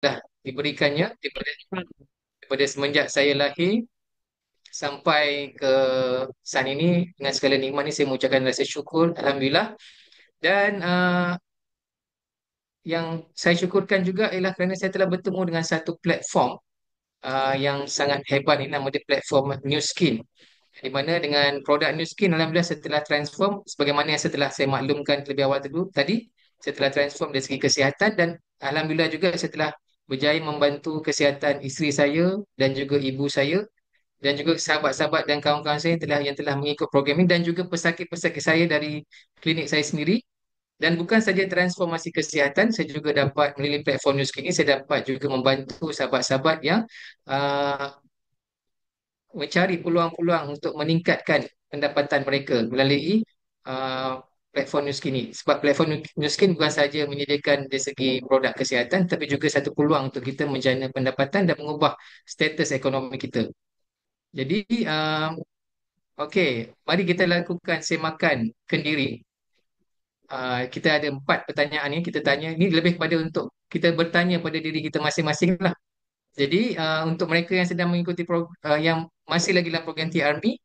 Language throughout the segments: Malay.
dah diberikannya daripada semenjak saya lahir sampai ke saat ini, dengan segala nikmat ni saya mengucapkan rasa syukur, Alhamdulillah. Dan yang saya syukurkan juga ialah kerana saya telah bertemu dengan satu platform yang sangat hebat, ini nama dia platform New Skin, di mana dengan produk New Skin, Alhamdulillah saya telah transform sebagaimana yang setelah saya maklumkan lebih awal tadi, saya telah transform dari segi kesihatan. Dan Alhamdulillah juga saya telah berjaya membantu kesihatan isteri saya dan juga ibu saya, dan juga sahabat-sahabat dan kawan-kawan saya yang telah mengikut program ini, dan juga pesakit-pesakit saya dari klinik saya sendiri. Dan bukan saja transformasi kesihatan, saya juga dapat melalui platform New Skin ini, saya dapat juga membantu sahabat-sahabat yang uh, mencari peluang-peluang untuk meningkatkan pendapatan mereka melalui uh, platform New Skin ini. Sebab platform New Skin bukan saja menyediakan dari segi produk kesihatan, tapi juga satu peluang untuk kita menjana pendapatan dan mengubah status ekonomi kita. Jadi, okey, mari kita lakukan semakan kendiri. Kita ada 4 pertanyaan ni, kita tanya. Ini lebih kepada untuk kita bertanya pada diri kita masing-masing lah. Jadi, untuk mereka yang sedang mengikuti yang masih lagi dalam program TRB,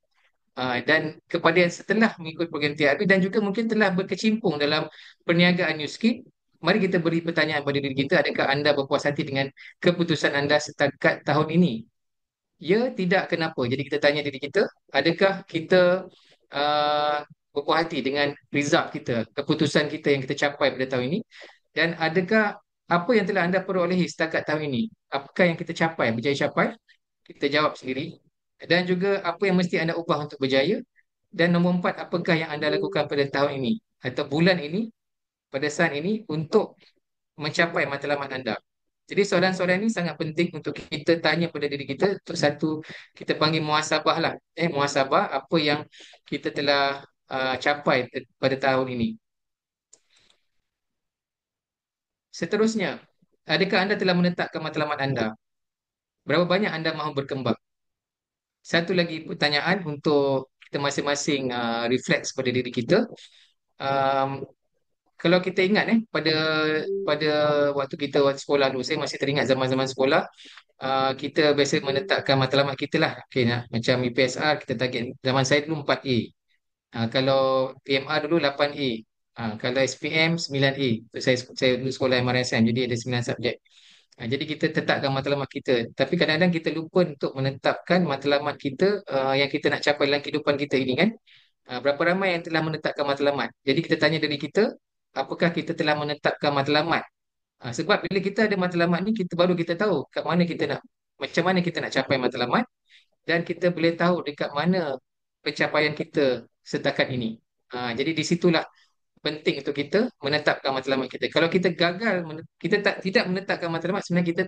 dan kepada yang setelah mengikuti program TRB dan juga mungkin telah berkecimpung dalam perniagaan New Skin, mari kita beri pertanyaan pada diri kita, adakah anda berpuas hati dengan keputusan anda setakat tahun ini? Ya, tidak, kenapa? Jadi kita tanya diri kita, adakah kita uh, berpuas hati dengan result kita, keputusan kita yang kita capai pada tahun ini? Dan adakah apa yang telah anda perolehi setakat tahun ini? Apakah yang kita capai, berjaya capai? Kita jawab sendiri. Dan juga apa yang mesti anda ubah untuk berjaya? Dan nombor 4, apakah yang anda lakukan pada tahun ini atau bulan ini, pada saat ini, untuk mencapai matlamat anda? Jadi soalan-soalan ini sangat penting untuk kita tanya pada diri kita, untuk satu, kita panggil muhasabah lah. Muhasabah apa yang kita telah capai pada tahun ini. Seterusnya, adakah anda telah menetapkan matlamat anda? Berapa banyak anda mahu berkembang? Satu lagi pertanyaan untuk kita masing-masing refleks pada diri kita. Um, Kalau kita ingat pada pada waktu sekolah dulu, saya masih teringat zaman-zaman sekolah, kita biasa menetapkan matlamat kita lah. Okay, macam UPSR kita target, zaman saya dulu 4A. Kalau PMR dulu 8A. Kalau SPM 9A. So, saya dulu sekolah MRSM, jadi ada 9 subjek. Jadi kita tetapkan matlamat kita. Tapi kadang-kadang kita lupa untuk menetapkan matlamat kita yang kita nak capai dalam kehidupan kita ini kan. Berapa ramai yang telah menetapkan matlamat? Jadi kita tanya diri kita, apakah kita telah menetapkan matlamat? Sebab bila kita ada matlamat ni, kita baru kita tahu kat mana kita nak, macam mana kita nak capai matlamat, dan kita boleh tahu dekat mana pencapaian kita setakat ini. Jadi di situlah penting untuk kita menetapkan matlamat kita. Kalau kita gagal, kita tidak menetapkan matlamat, sebenarnya kita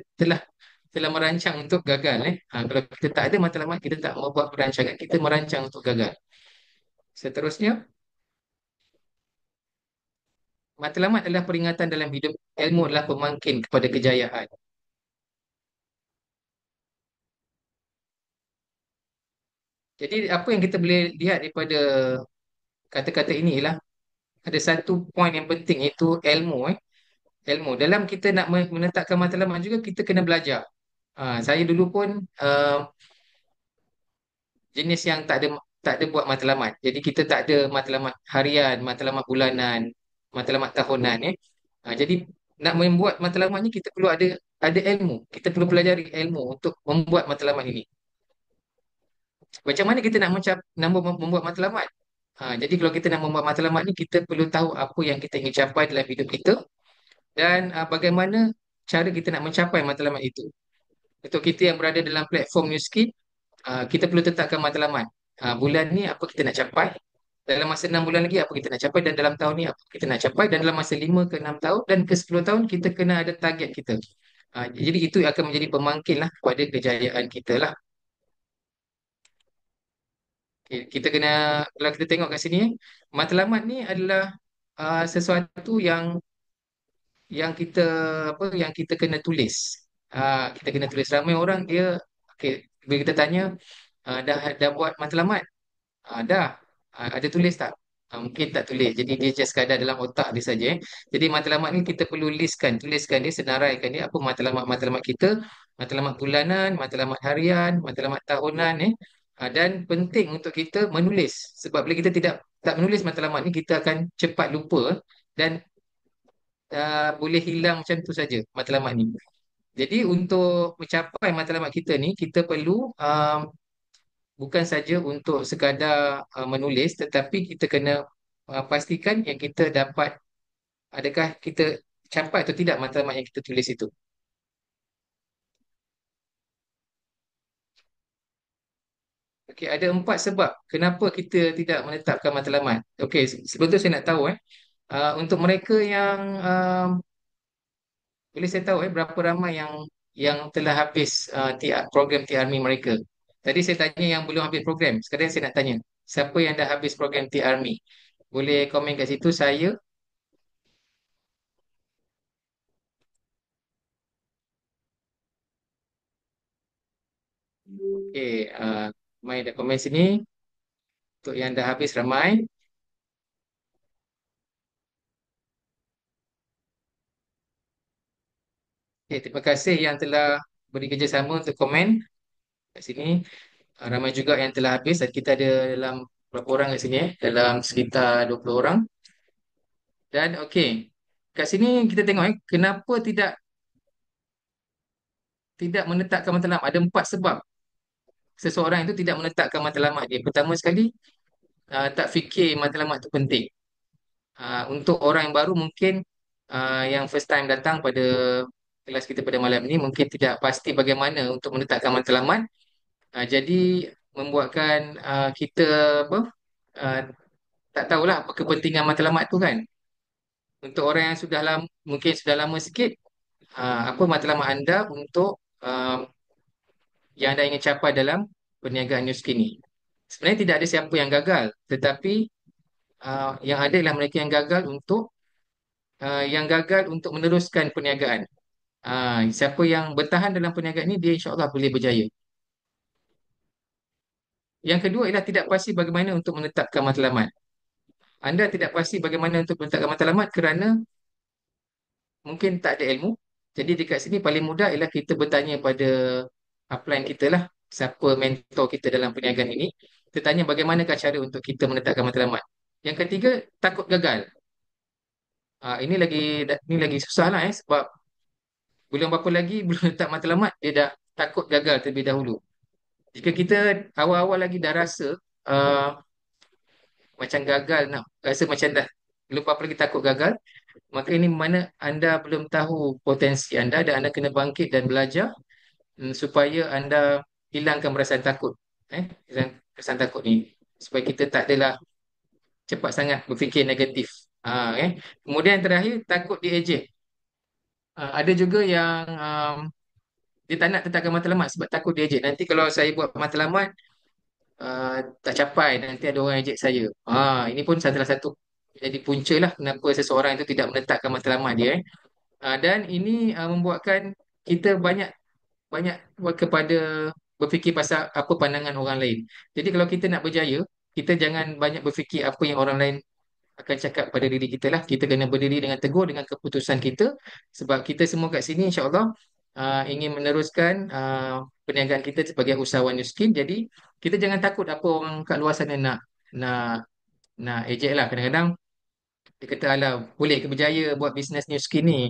telah merancang untuk gagal. Kalau kita tak ada matlamat, kita tak membuat perancangan, kita merancang untuk gagal. Seterusnya, matlamat adalah peringatan dalam hidup, ilmu adalah pemangkin kepada kejayaan. Jadi apa yang kita boleh lihat daripada kata-kata ini ialah ada satu poin yang penting, iaitu ilmu. Ilmu. Dalam kita nak menetapkan matlamat juga, kita kena belajar. Saya dulu pun jenis yang tak ada buat matlamat. Jadi kita tak ada matlamat harian, matlamat bulanan, matlamat tahunan. Jadi nak membuat matlamat ni, kita perlu ada ilmu. Kita perlu pelajari ilmu untuk membuat matlamat ini. Macam mana kita nak membuat matlamat? Jadi kalau kita nak membuat matlamat ni, kita perlu tahu apa yang kita ingin capai dalam hidup kita, dan bagaimana cara kita nak mencapai matlamat itu. Untuk kita yang berada dalam platform New Skin, kita perlu tetapkan matlamat. Bulan ni apa kita nak capai, dalam masa 6 bulan lagi apa kita nak capai, dan dalam tahun ni apa kita nak capai, dan dalam masa 5 ke 6 tahun dan ke 10 tahun kita kena ada target kita. Jadi itu akan menjadi pemangkin lah kepada kejayaan kita lah. Okay, kita kena, kalau kita tengok kat sini, matlamat ni adalah sesuatu yang kita kena tulis. Kita kena tulis. Ramai orang dia, okay, bila kita tanya, dah buat matlamat? Dah. Ada tulis tak? Mungkin tak tulis. Jadi dia just sekadar dalam otak dia saja. Jadi matlamat ni kita perlu listkan, tuliskan dia, senaraikan dia apa matlamat-matlamat kita, matlamat bulanan, matlamat harian, matlamat tahunan Dan penting untuk kita menulis. Sebab bila kita tidak tak menulis matlamat ni kita akan cepat lupa dan boleh hilang macam tu saja matlamat ni. Jadi untuk mencapai matlamat kita ni kita perlu bukan saja untuk sekadar menulis tetapi kita kena pastikan yang kita dapat adakah kita capai atau tidak matlamat yang kita tulis itu. Okey, ada 4 sebab kenapa kita tidak menetapkan matlamat. Okey, sebelum tu saya nak tahu untuk mereka yang boleh saya tahu berapa ramai yang telah habis program T-Army mereka. Tadi saya tanya yang belum habis program. Sekarang saya nak tanya, siapa yang dah habis program T-Army? Boleh komen kat situ saya. Okey, Mai dah komen sini. Untuk yang dah habis ramai. Okey, terima kasih yang telah beri kerjasama untuk komen kat sini. Ramai juga yang telah habis. Dan kita ada dalam berapa orang kat sini dalam sekitar 20 orang. Dan okey, kat sini kita tengok kenapa tidak menetapkan matlamat. Ada 4 sebab seseorang itu tidak menetapkan matlamat dia. Pertama sekali, tak fikir matlamat itu penting. Untuk orang yang baru mungkin yang first time datang pada kelas kita pada malam ini mungkin tidak pasti bagaimana untuk menetapkan matlamat. Jadi membuatkan kita apa uh, tak tahulah apa kepentingan matlamat tu kan. Untuk orang yang mungkin sudah lama sikit, apa matlamat anda untuk yang anda ingin capai dalam perniagaan New Skin ni? Sebenarnya tidak ada siapa yang gagal, tetapi yang ada adalah mereka yang gagal untuk meneruskan perniagaan. Siapa yang bertahan dalam perniagaan ini, dia insya-Allah boleh berjaya. Yang kedua ialah tidak pasti bagaimana untuk menetapkan matlamat. Anda tidak pasti bagaimana untuk menetapkan matlamat kerana mungkin tak ada ilmu. Jadi dekat sini paling mudah ialah kita bertanya pada upline kita lah, siapa mentor kita dalam perniagaan ini. Kita tanya bagaimanakah cara untuk kita menetapkan matlamat. Yang ketiga, takut gagal. Ini lagi susah lah sebab belum berapa lagi belum letak matlamat dia dah takut gagal terlebih dahulu. Jika kita awal-awal lagi dah rasa uh, macam gagal nak rasa macam dah lupa apa lagi takut gagal, maka ini mana anda belum tahu potensi anda dan anda kena bangkit dan belajar supaya anda hilangkan perasaan takut. Hilang perasaan takut ni supaya kita tak adalah cepat sangat berfikir negatif. Kemudian yang terakhir takut diejek. Ada juga yang dia tak nak tetapkan matlamat sebab takut diejek. Nanti kalau saya buat matlamat tak capai, nanti ada orang ejek saya. Ini pun salah satu jadi punca lah kenapa seseorang itu tidak menetapkan matlamat dia. Dan ini membuatkan kita banyak banyak kepada berfikir pasal apa pandangan orang lain. Jadi kalau kita nak berjaya, kita jangan banyak berfikir apa yang orang lain akan cakap pada diri kita lah. Kita kena berdiri dengan teguh dengan keputusan kita sebab kita semua kat sini insya-Allah ingin meneruskan perniagaan kita sebagai usahawan miskin. Jadi kita jangan takut apa orang kat luar sana nak nak ejek lah. Kadang-kadang dia kata alah boleh ke berjaya buat bisnes new skin ni.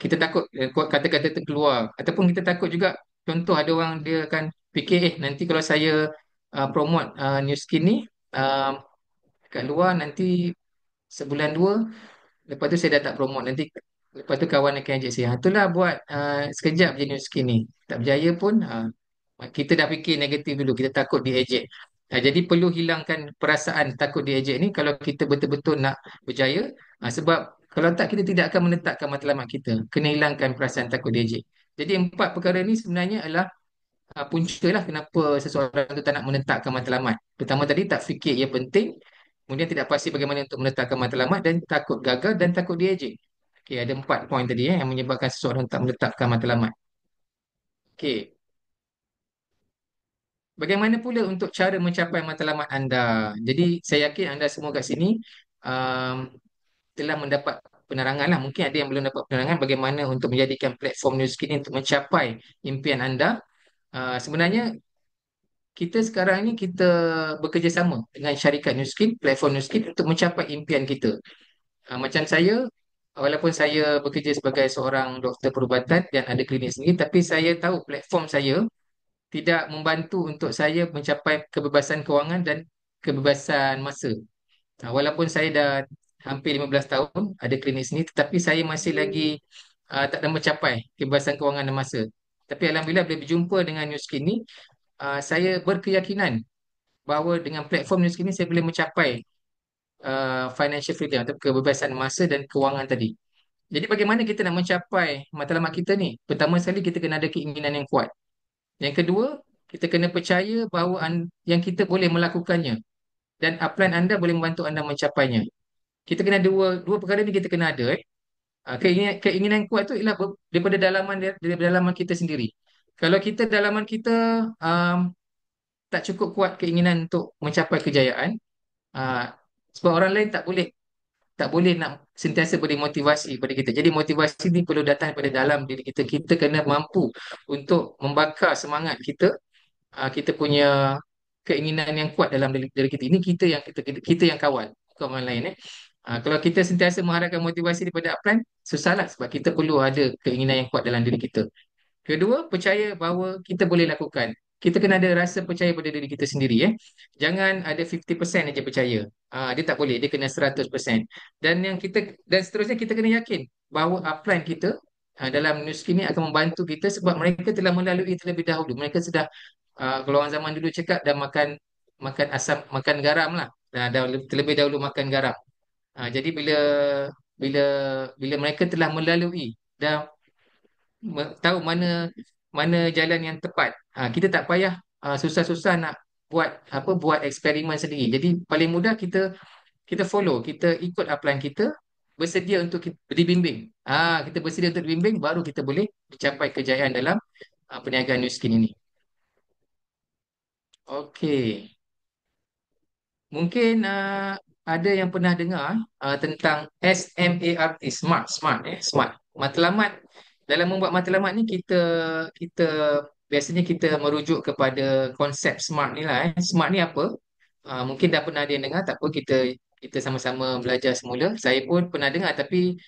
Kita takut kata-kata tu keluar ataupun kita takut juga contoh ada orang dia akan fikir nanti kalau saya promote new skin ni uh, kat luar nanti sebulan dua lepas tu saya dah tak promote nanti lepas tu kawan akan ajak saya. Itulah buat sekejap je new skin ni tak berjaya pun kita dah fikir negatif dulu kita takut diejek. Jadi perlu hilangkan perasaan takut diejek ni kalau kita betul-betul nak berjaya sebab kalau tak kita tidak akan menetapkan matlamat kita kena hilangkan perasaan takut diejek. Jadi 4 perkara ni sebenarnya adalah punca lah kenapa seseorang tu tak nak menetapkan matlamat. Pertama tadi tak fikir ia penting, kemudian tidak pasti bagaimana untuk menetapkan matlamat dan takut gagal dan takut diejek. Okey, ada 4 poin tadi yang menyebabkan seseorang tak menetapkan matlamat. Okey, bagaimana pula untuk cara mencapai matlamat anda? Jadi saya yakin anda semua kat sini um, telah mendapat penerangan lah. Mungkin ada yang belum dapat penerangan bagaimana untuk menjadikan platform New Skin ini untuk mencapai impian anda. Sebenarnya kita sekarang ni kita bekerjasama dengan syarikat New Skin, platform New Skin untuk mencapai impian kita. Macam saya, walaupun saya bekerja sebagai seorang doktor perubatan dan ada klinik sendiri, tapi saya tahu platform saya tidak membantu untuk saya mencapai kebebasan kewangan dan kebebasan masa. Walaupun saya dah hampir 15 tahun ada klinik sini, tetapi saya masih lagi tak ada mencapai kebebasan kewangan dan masa. Tapi alhamdulillah bila berjumpa dengan New Skin ni, saya berkeyakinan bahawa dengan platform New Skin ni saya boleh mencapai financial freedom atau kebebasan masa dan kewangan tadi. Jadi bagaimana kita nak mencapai matlamat kita ni? Pertama sekali kita kena ada keinginan yang kuat. Yang kedua, kita kena percaya bahawa yang kita boleh melakukannya dan upline anda boleh membantu anda mencapainya. Kita kena dua perkara ni kita kena ada. Keinginan kuat tu ialah daripada daripada dalaman kita sendiri. Kalau kita dalaman kita tak cukup kuat keinginan untuk mencapai kejayaan, uh, sebab orang lain tak boleh nak sentiasa beri motivasi kepada kita. Jadi motivasi ni perlu datang daripada dalam diri kita. Kita kena mampu untuk membakar semangat kita, kita punya keinginan yang kuat dalam diri kita. Ini kita yang kawal, bukan orang lain. Kalau kita sentiasa mengharapkan motivasi daripada upline, susahlah sebab kita perlu ada keinginan yang kuat dalam diri kita. Kedua, percaya bahawa kita boleh lakukan. Kita kena ada rasa percaya pada diri kita sendiri. Jangan ada 50% aja percaya. Dia tak boleh, dia kena 100%. Dan seterusnya kita kena yakin bahawa upline kita dalam news ini akan membantu kita sebab mereka telah melalui terlebih dahulu. Mereka sudah kalau orang zaman dulu cakap dah makan makan asam makan garam lah. Dah terlebih dahulu makan garam. Jadi bila bila bila mereka telah melalui dah tahu mana mana jalan yang tepat. Kita tak payah susah-susah nak buat eksperimen sendiri. Jadi paling mudah kita follow, kita ikut upline kita, bersedia untuk dibimbing. Kita bersedia untuk dibimbing, baru kita boleh mencapai kejayaan dalam perniagaan New Skin ini. Okey. Mungkin ada yang pernah dengar tentang SMART, smart. Matlamat dalam membuat matlamat ni kita biasanya kita merujuk kepada konsep SMART ni lah. SMART ni apa? Mungkin dah pernah ada yang dengar, tak apa kita kita sama-sama belajar semula. Saya pun pernah dengar tapi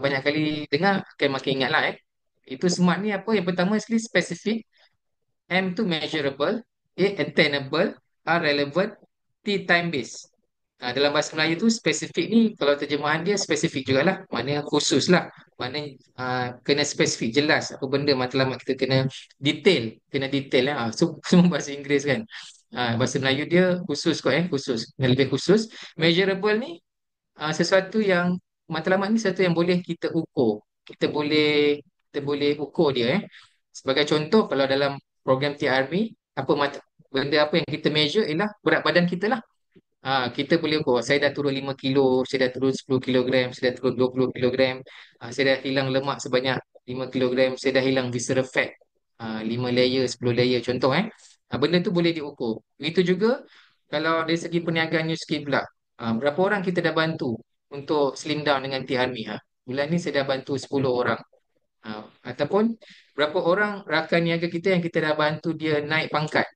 banyak kali dengar akan makin ingat lah. Itu SMART ni apa? Yang pertama sekali spesifik, M tu measurable, A attainable, R relevant, T time based. Dalam bahasa Melayu tu spesifik ni kalau terjemahan dia spesifik jugalah. Maknanya khusus lah. Maknanya kena spesifik, jelas apa benda matlamat kita kena detail lah. Semua bahasa Inggeris kan. Bahasa Melayu dia khusus kot khusus. Yang lebih khusus. Measurable ni sesuatu yang matlamat ni sesuatu yang boleh kita ukur. Kita boleh ukur dia Sebagai contoh kalau dalam program TRB benda apa yang kita measure ialah berat badan kita lah. Kita boleh ukur saya dah turun 5 kilo, saya dah turun 10 kilogram, saya dah turun 20 kilogram, saya dah hilang lemak sebanyak 5 kilogram, saya dah hilang visceral fat 5 layer, 10 layer contoh benda tu boleh diukur. Begitu juga kalau dari segi perniagaan New Skin pula. Berapa orang kita dah bantu untuk slim down dengan T-Harmony bulan ni saya dah bantu 10 orang. Ataupun berapa orang rakan niaga kita yang kita dah bantu dia naik pangkat.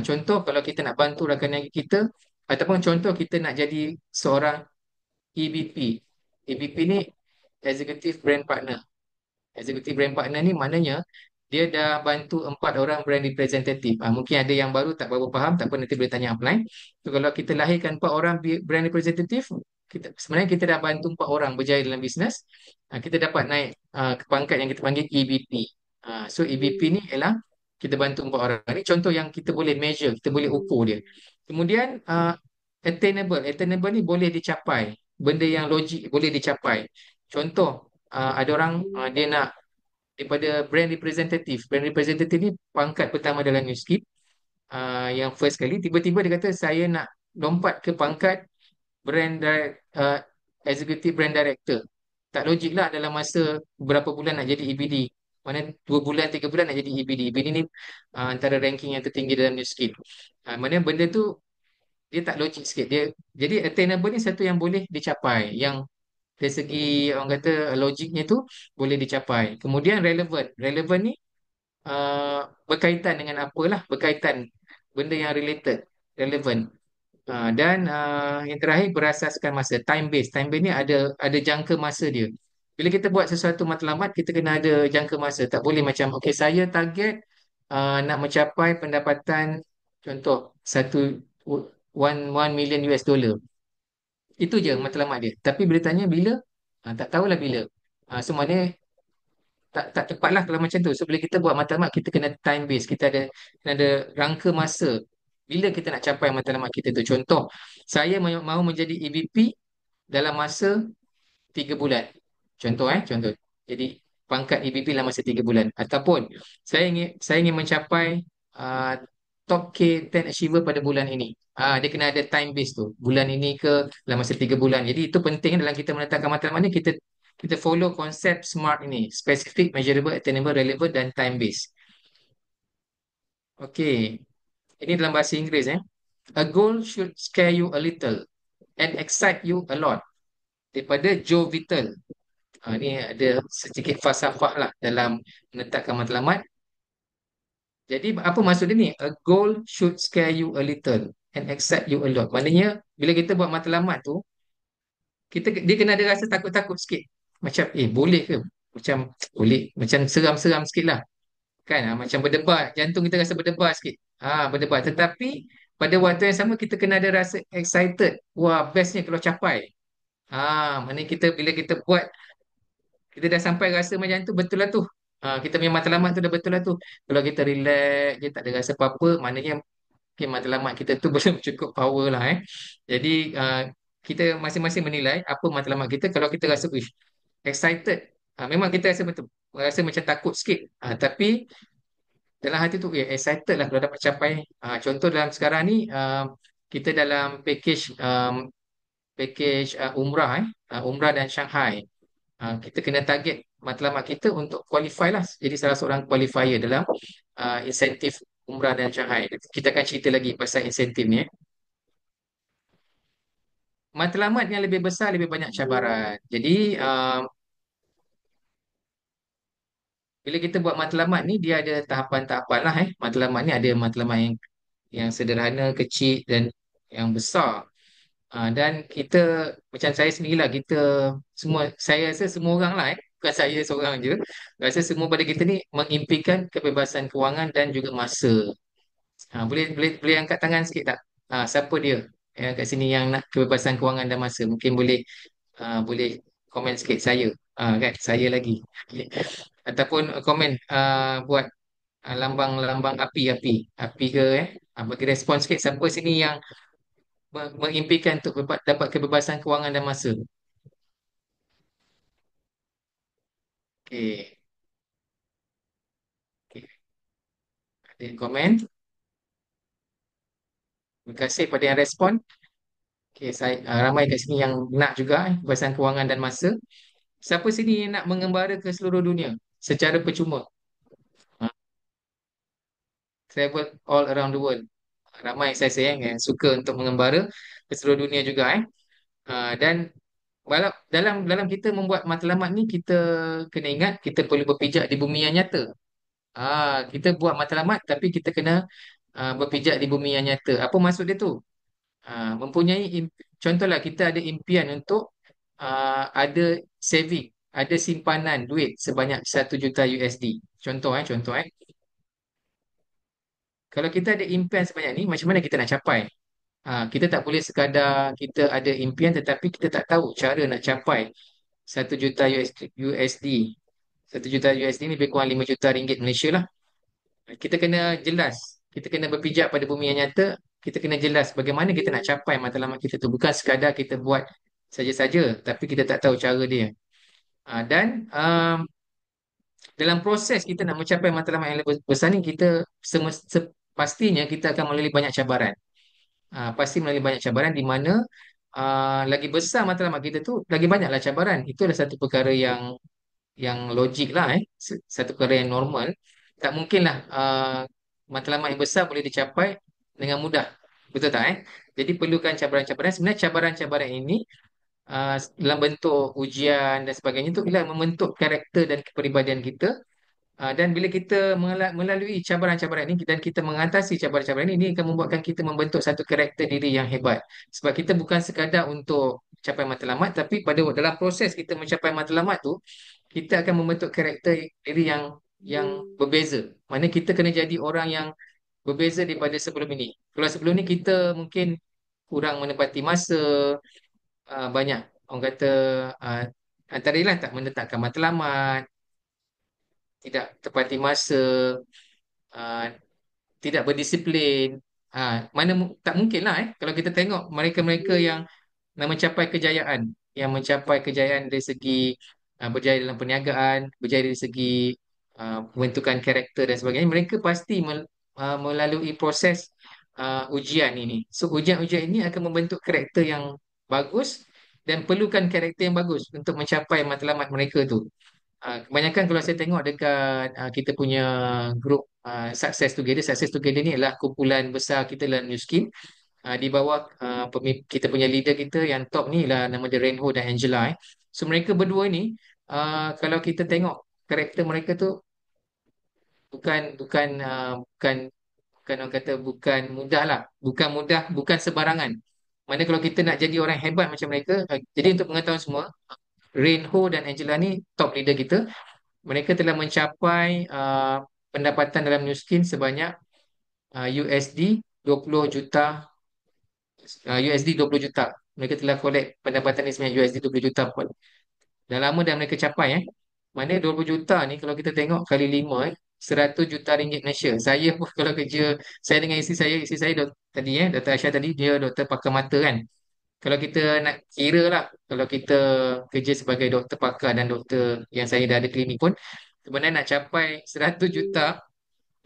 Contoh kalau kita nak bantu rakan niaga kita ataupun contoh kita nak jadi seorang EBP. EBP ni Executive Brand Partner. Executive Brand Partner ni maknanya dia dah bantu 4 orang brand representative. Mungkin ada yang baru tak berapa faham, tak apa nanti boleh tanya upline. So, kalau kita lahirkan 4 orang brand representative, sebenarnya kita dah bantu 4 orang berjaya dalam bisnes. Kita dapat naik ke pangkat yang kita panggil EBP. So EBP ni ialah kita bantu 4 orang. Ini contoh yang kita boleh measure, kita boleh ukur dia. Kemudian attainable. Attainable ni boleh dicapai. Benda yang logik boleh dicapai. Contoh, ada orang dia nak daripada brand representative. Brand representative ni pangkat pertama dalam New Skip. Yang first kali, tiba-tiba dia kata saya nak lompat ke pangkat executive brand director. Tak logik lah dalam masa beberapa bulan nak jadi EBD. mana 2 bulan 3 bulan nak jadi EBD. EBD ni antara ranking yang tertinggi dalam new skill. Mana benda tu dia tak logik sikit. Jadi attainable ni satu yang boleh dicapai, yang dari segi orang kata logiknya tu boleh dicapai. Kemudian relevan ni berkaitan dengan apalah, berkaitan benda yang related, relevan. Dan yang terakhir berasaskan masa, time base ni ada jangka masa dia. Bila kita buat sesuatu matlamat, kita kena ada jangka masa. Tak boleh macam okey, saya target nak mencapai pendapatan, contoh satu one million US dollar. Itu je matlamat dia. Tapi bila tanya bila, tak tahulah bila. So maknanya tak tepat lah kalau macam tu. So bila kita buat matlamat, kita kena time base. Kena ada rangka masa. Bila kita nak capai matlamat kita tu. Contoh, saya mahu menjadi EVP dalam masa 3 bulan. Contoh. Jadi pangkat EVP dalam masa 3 bulan. Ataupun saya ingin mencapai uh, top K10 achiever pada bulan ini. Dia kena ada time base tu. Bulan ini ke dalam masa 3 bulan. Jadi itu penting dalam kita menetapkan matlamat ni, kita follow konsep SMART ini. Specific, measurable, attainable, relevant dan time base. Okey. Ini dalam bahasa Inggeris. A goal should scare you a little and excite you a lot. Daripada Joe Vitale. Ini ada sedikit falsafah lah dalam menetapkan matlamat. Jadi apa maksud dia ni? A goal should scare you a little and excite you a lot. Maknanya bila kita buat matlamat tu, dia kena ada rasa takut-takut sikit. Macam boleh ke? Macam boleh, macam seram-seram sikit lah. Kan? Macam berdebar, jantung kita rasa berdebar sikit. Berdebar. Tetapi pada waktu yang sama kita kena ada rasa excited. Wah, bestnya kalau capai. Maknanya bila kita buat, kita dah sampai rasa macam tu, betul lah tu. Kita punya matlamat tu dah betul lah tu. Kalau kita relax je, tak ada rasa apa-apa, maknanya okay, matlamat kita tu belum cukup power lah. Jadi kita masing-masing menilai apa matlamat kita. Kalau kita rasa excited, memang kita rasa macam takut sikit. Tapi dalam hati tu excited lah kalau dapat capai. Contoh dalam sekarang ni, kita dalam package umrah, umrah dan Shanghai. Kita kena target matlamat kita untuk qualify lah. Jadi salah seorang qualifier dalam insentif umrah dan Shanghai. Kita akan cerita lagi pasal insentif ni. Matlamat yang lebih besar lebih banyak cabaran. Jadi bila kita buat matlamat ni, dia ada tahapan-tahapan lah. Matlamat ni ada matlamat yang sederhana, kecil dan yang besar. Dan kita, macam saya sendirilah, saya rasa semua orang lah, bukan saya seorang je, rasa semua pada kita ni mengimpikan kebebasan kewangan dan juga masa. Boleh angkat tangan sikit tak? Siapa dia yang kat sini yang nak kebebasan kewangan dan masa? Mungkin boleh komen sikit. Saya, kan? Saya lagi. Okay. Ataupun komen buat lambang-lambang api api ke bagi respon sikit. Siapa sini yang mengimpikan untuk dapat kebebasan kewangan dan masa? Okey. Okey. Ada komen. Terima kasih pada yang respon. Okey, saya ramai kat sini yang nak juga kebebasan kewangan dan masa. Siapa sini yang nak mengembara ke seluruh dunia secara percuma? Ha, Travel all around the world. Ramai saya yang suka untuk mengembara ke seluruh dunia juga. Dan dalam kita membuat matlamat ni, kita kena ingat kita perlu berpijak di bumi yang nyata. Kita buat matlamat tapi kita kena berpijak di bumi yang nyata. Apa maksud dia tu? Contohlah kita ada impian untuk ada saving, ada simpanan duit sebanyak 1 juta USD. Contoh. Kalau kita ada impian sebanyak ni, macam mana kita nak capai? Kita tak boleh sekadar kita ada impian tetapi kita tak tahu cara nak capai 1 juta USD. 1 juta USD ni lebih kurang 5 juta ringgit Malaysia lah. Kita kena jelas, kita kena berpijak pada bumi yang nyata, kita kena jelas bagaimana kita nak capai matlamat kita tu. Bukan sekadar kita buat saja-saja, tapi kita tak tahu cara dia. Dan dalam proses kita nak mencapai matlamat yang lebih besar ni, pastinya kita akan melalui banyak cabaran. Pasti melalui banyak cabaran di mana lagi besar matlamat kita tu, lagi banyaklah cabaran. Itu adalah satu perkara yang yang logik lah, satu perkara yang normal, tak mungkin lah matlamat yang besar boleh dicapai dengan mudah. Betul tak? Jadi perlukan cabaran-cabaran. Sebenarnya cabaran-cabaran ini dalam bentuk ujian dan sebagainya itu ialah membentuk karakter dan kepribadian kita. Dan bila kita melalui cabaran-cabaran ini dan kita mengatasi cabaran-cabaran ini akan membuatkan kita membentuk satu karakter diri yang hebat. Sebab kita bukan sekadar untuk capai matlamat, tapi pada dalam proses kita mencapai matlamat tu, kita akan membentuk karakter diri yang berbeza. Mana kita kena jadi orang yang berbeza daripada sebelum ini. Kalau sebelum ini kita mungkin kurang menepati masa, banyak orang kata uh, antara lain tak menetapkan matlamat, tidak tepati masa, uh, tidak berdisiplin. Mana tak mungkin lah kalau kita tengok mereka-mereka yang mencapai kejayaan, yang mencapai kejayaan dari segi berjaya dalam perniagaan, berjaya dari segi pembentukan karakter dan sebagainya, mereka pasti melalui proses ujian ini. So ujian-ujian ini akan membentuk karakter yang bagus dan perlukan karakter yang bagus untuk mencapai matlamat mereka tu. Kebanyakan kalau saya tengok dekat kita punya grup Success Together ni adalah kumpulan besar kita dalam New Skin. Di bawah kita punya leader kita yang top ni lah nama dia Renho dan Angela. So mereka berdua ni kalau kita tengok karakter mereka tu bukan bukan bukan bukan orang kata bukan mudah lah, bukan mudah, bukan sebarangan. Mana kalau kita nak jadi orang hebat macam mereka, jadi untuk pengetahuan semua, Renho dan Angela ni top leader kita. Mereka telah mencapai pendapatan dalam New Skin sebanyak USD 20 juta, USD 20 juta. Mereka telah collect pendapatan ni sebanyak USD 20 juta pun. Dah lama dah mereka capai. Mana 20 juta ni kalau kita tengok kali 5, 100 juta ringgit Malaysia. Saya pun kalau kerja, saya dengan isteri saya tadi Dr. Aisyah tadi, dia doktor pakar mata kan. Kalau kita nak kira lah, kalau kita kerja sebagai doktor pakar dan doktor yang saya dah ada klinik pun, sebenarnya nak capai 100 juta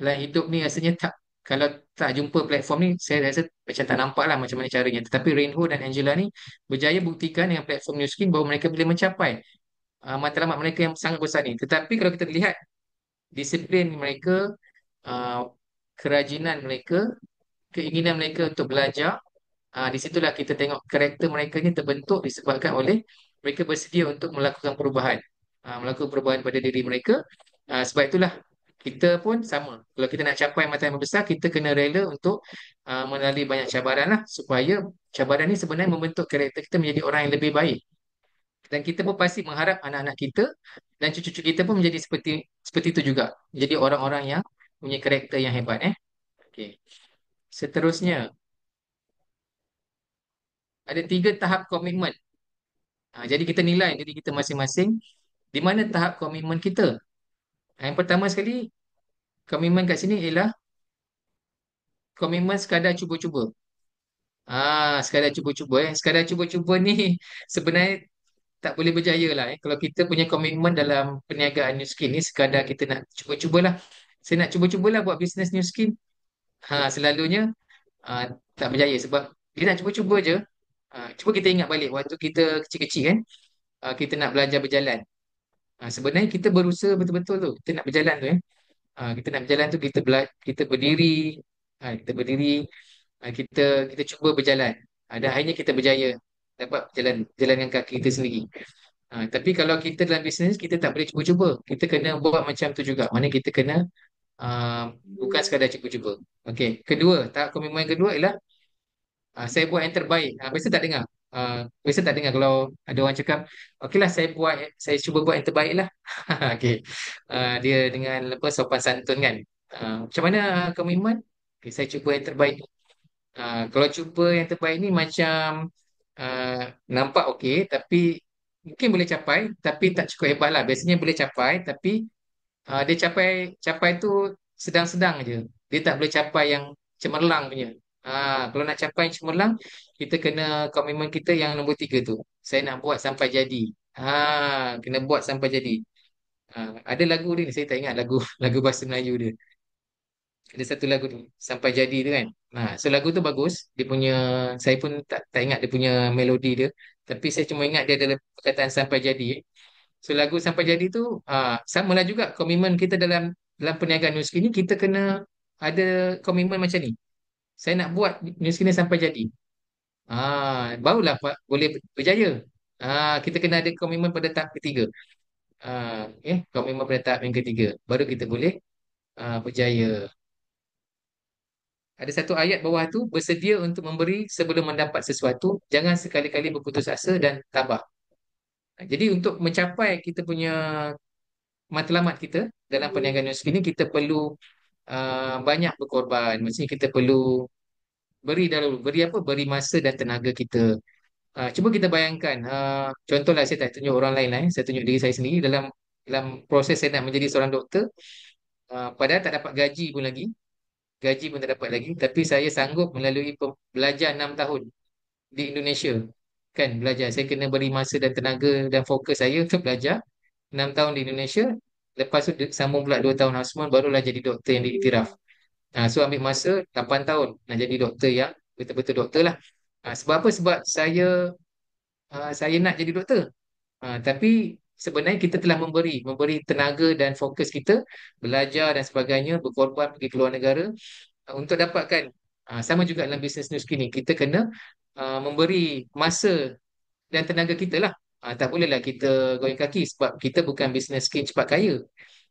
dalam hidup ni rasanya tak, kalau tak jumpa platform ni saya rasa macam tak nampak lah macam mana caranya. Tetapi Rainho dan Angela ni berjaya buktikan dengan platform New Skin bahawa mereka boleh mencapai matlamat mereka yang sangat besar ni. Tetapi kalau kita lihat disiplin mereka, uh, kerajinan mereka, keinginan mereka untuk belajar, di situlah kita tengok karakter mereka ni terbentuk disebabkan oleh mereka bersedia untuk melakukan perubahan, melakukan perubahan pada diri mereka. Sebab itulah kita pun sama. Kalau kita nak capai matlamat besar, kita kena rela untuk melalui banyak cabaran lah, supaya cabaran ni sebenarnya membentuk karakter kita menjadi orang yang lebih baik. Dan kita pun pasti mengharap anak-anak kita dan cucu-cucu kita pun menjadi seperti seperti itu juga. Jadi orang-orang yang punya karakter yang hebat. Okey. Seterusnya, ada 3 tahap komitmen. Jadi kita nilai diri kita masing-masing di mana tahap komitmen kita. Yang pertama sekali, komitmen kat sini ialah komitmen sekadar cuba-cuba. Sekadar cuba-cuba. Sekadar cuba-cuba ni sebenarnya tak boleh berjaya lah. Kalau kita punya komitmen dalam perniagaan New Skin ni sekadar kita nak cuba-cubalah. Saya nak cuba-cubalah buat bisnes New Skin. Selalunya ah, tak berjaya sebab dia nak cuba-cuba je. Cuba kita ingat balik waktu kita kecil-kecil kan, kita nak belajar berjalan. Sebenarnya kita berusaha betul-betul tu. Kita nak berjalan tu. Kita nak berjalan tu kita berdiri, kita berdiri, kita kita cuba berjalan. Dan akhirnya kita berjaya dapat jalan dengan kaki kita sendiri. Tapi kalau kita dalam bisnes kita tak boleh cuba-cuba. Kita kena buat macam tu juga. Mana kita kena bukan sekadar cuba-cuba. Okey. Kedua, tahap komitmen kedua ialah saya buat yang terbaik. Biasa tak dengar. Biasa tak dengar kalau ada orang cakap, okeylah saya cuba buat yang terbaik lah. Okey. Dia dengan apa sopan santun kan. Macam mana komitmen? Okay, saya cuba yang terbaik. Kalau cuba yang terbaik ni macam uh, nampak okey, tapi mungkin boleh capai, tapi tak cukup hebat lah. Biasanya boleh capai, tapi dia capai capai tu sedang-sedang je. Dia tak boleh capai yang cemerlang punya. Kalau nak capai yang cemerlang, kita kena komitmen kita yang nombor 3 tu. Saya nak buat sampai jadi. Kena buat sampai jadi. Ada lagu dia ni, saya tak ingat lagu lagu bahasa Melayu dia. Ada satu lagu tu sampai jadi tu kan. So lagu tu bagus. Dia punya saya pun tak ingat dia punya melodi dia. Tapi saya cuma ingat dia ada perkataan sampai jadi. So lagu sampai jadi tu samalah juga komitmen kita dalam dalam perniagaan New Skin ni, kita kena ada komitmen macam ni. Saya nak buat New Skin ni sampai jadi. Barulah Pak boleh berjaya. Kita kena ada komitmen pada tahap ketiga. Komitmen pada tahap yang ketiga. Baru kita boleh berjaya. Ada satu ayat bawah tu, bersedia untuk memberi sebelum mendapat sesuatu, jangan sekali-kali berputus asa dan tabah. Jadi untuk mencapai kita punya matlamat kita dalam perniagaan New Skin ni, kita perlu banyak berkorban. Maksudnya kita perlu beri dahulu. Beri apa? Beri masa dan tenaga kita. Cuba kita bayangkan, contohlah saya tak tunjuk orang lain lah, saya tunjuk diri saya sendiri dalam dalam proses saya nak menjadi seorang doktor. Padahal tak dapat gaji pun lagi, gaji pun tak dapat lagi, tapi saya sanggup melalui belajar 6 tahun di Indonesia. Kan belajar, saya kena beri masa dan tenaga dan fokus saya untuk belajar 6 tahun di Indonesia. Lepas tu sambung pula 2 tahun Hasmon, barulah jadi doktor yang diiktiraf. So ambil masa 8 tahun nak jadi doktor yang betul-betul doktor lah. Sebab apa? Sebab saya nak jadi doktor. Tapi sebenarnya kita telah memberi tenaga dan fokus kita belajar dan sebagainya, berkorban pergi ke luar negara untuk dapatkan. Sama juga dalam bisnes New Skin ni, kita kena memberi masa dan tenaga kita lah. Tak bolehlah kita goyang kaki sebab kita bukan bisnes skin cepat kaya.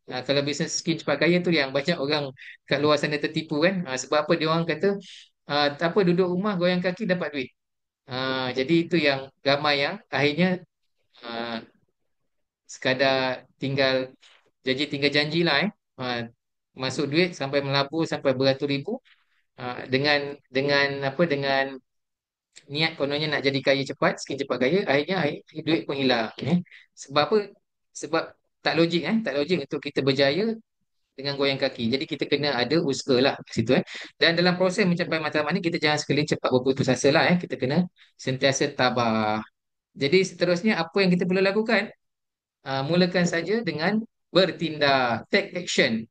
Kalau bisnes skin cepat kaya tu yang banyak orang kat luar sana tertipu kan. Sebab apa, dia orang kata tak apa, duduk rumah goyang kaki dapat duit. Jadi itu yang ramai yang akhirnya ah, sekadar tinggal tinggal janji lah masuk duit sampai melabur sampai beratus ribu dengan apa, dengan niat kononnya nak jadi kaya cepat, skin cepat kaya, akhirnya duit pun hilang. Sebab apa? Sebab tak logik, tak logik untuk kita berjaya dengan goyang kaki. Jadi kita kena ada usaha lah kat situ. Dan dalam proses mencapai matlamat ni, kita jangan sekali cepat berputus asa lah. Kita kena sentiasa tabah. Jadi seterusnya apa yang kita perlu lakukan? Mulakan saja dengan bertindak, take action,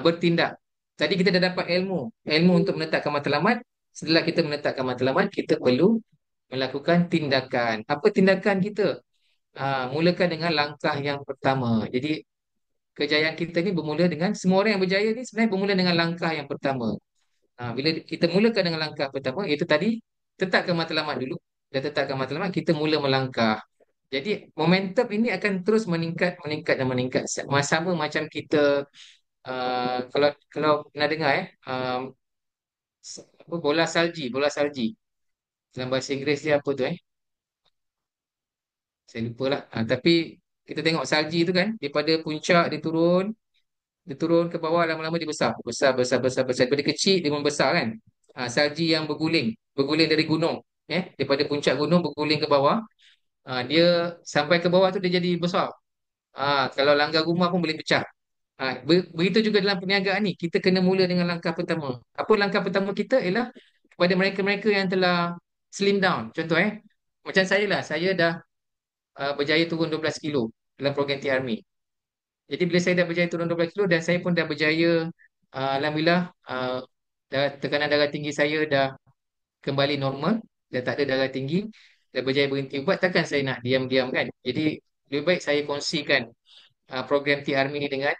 bertindak. Tadi kita dah dapat ilmu untuk menetapkan matlamat. Setelah kita menetapkan matlamat, kita perlu melakukan tindakan. Apa tindakan kita? Mulakan dengan langkah yang pertama. Jadi kejayaan kita ni bermula dengan, semua orang yang berjaya ni sebenarnya bermula dengan langkah yang pertama. Bila kita mulakan dengan langkah pertama, iaitu tadi tetapkan matlamat dulu. Dan tetapkan matlamat, kita mula melangkah. Jadi momentum ini akan terus meningkat, meningkat dan meningkat. Sama macam kita kalau kalau pernah dengar apa, bola salji. Dalam bahasa Inggeris dia apa tu Saya lupa lah. Tapi kita tengok salji tu kan, daripada puncak dia turun ke bawah, lama-lama dia besar, besar, besar, besar, besar. Daripada kecil dia membesar kan. Salji yang berguling, berguling dari gunung, daripada puncak gunung berguling ke bawah. Dia sampai ke bawah tu dia jadi besar. Kalau langgar rumah pun boleh pecah. Begitu juga dalam perniagaan ni, kita kena mula dengan langkah pertama. Apa langkah pertama kita ialah kepada mereka-mereka yang telah slim down. Contoh macam saya lah, saya dah berjaya turun 12 kilo dalam program T-Army. Jadi bila saya dah berjaya turun 12 kilo dan saya pun dah berjaya, alhamdulillah, tekanan darah tinggi saya dah kembali normal, dah tak ada darah tinggi, dah berjaya berhenti ubat, takkan saya nak diam-diam kan. Jadi lebih baik saya kongsikan program T-Army ni dengan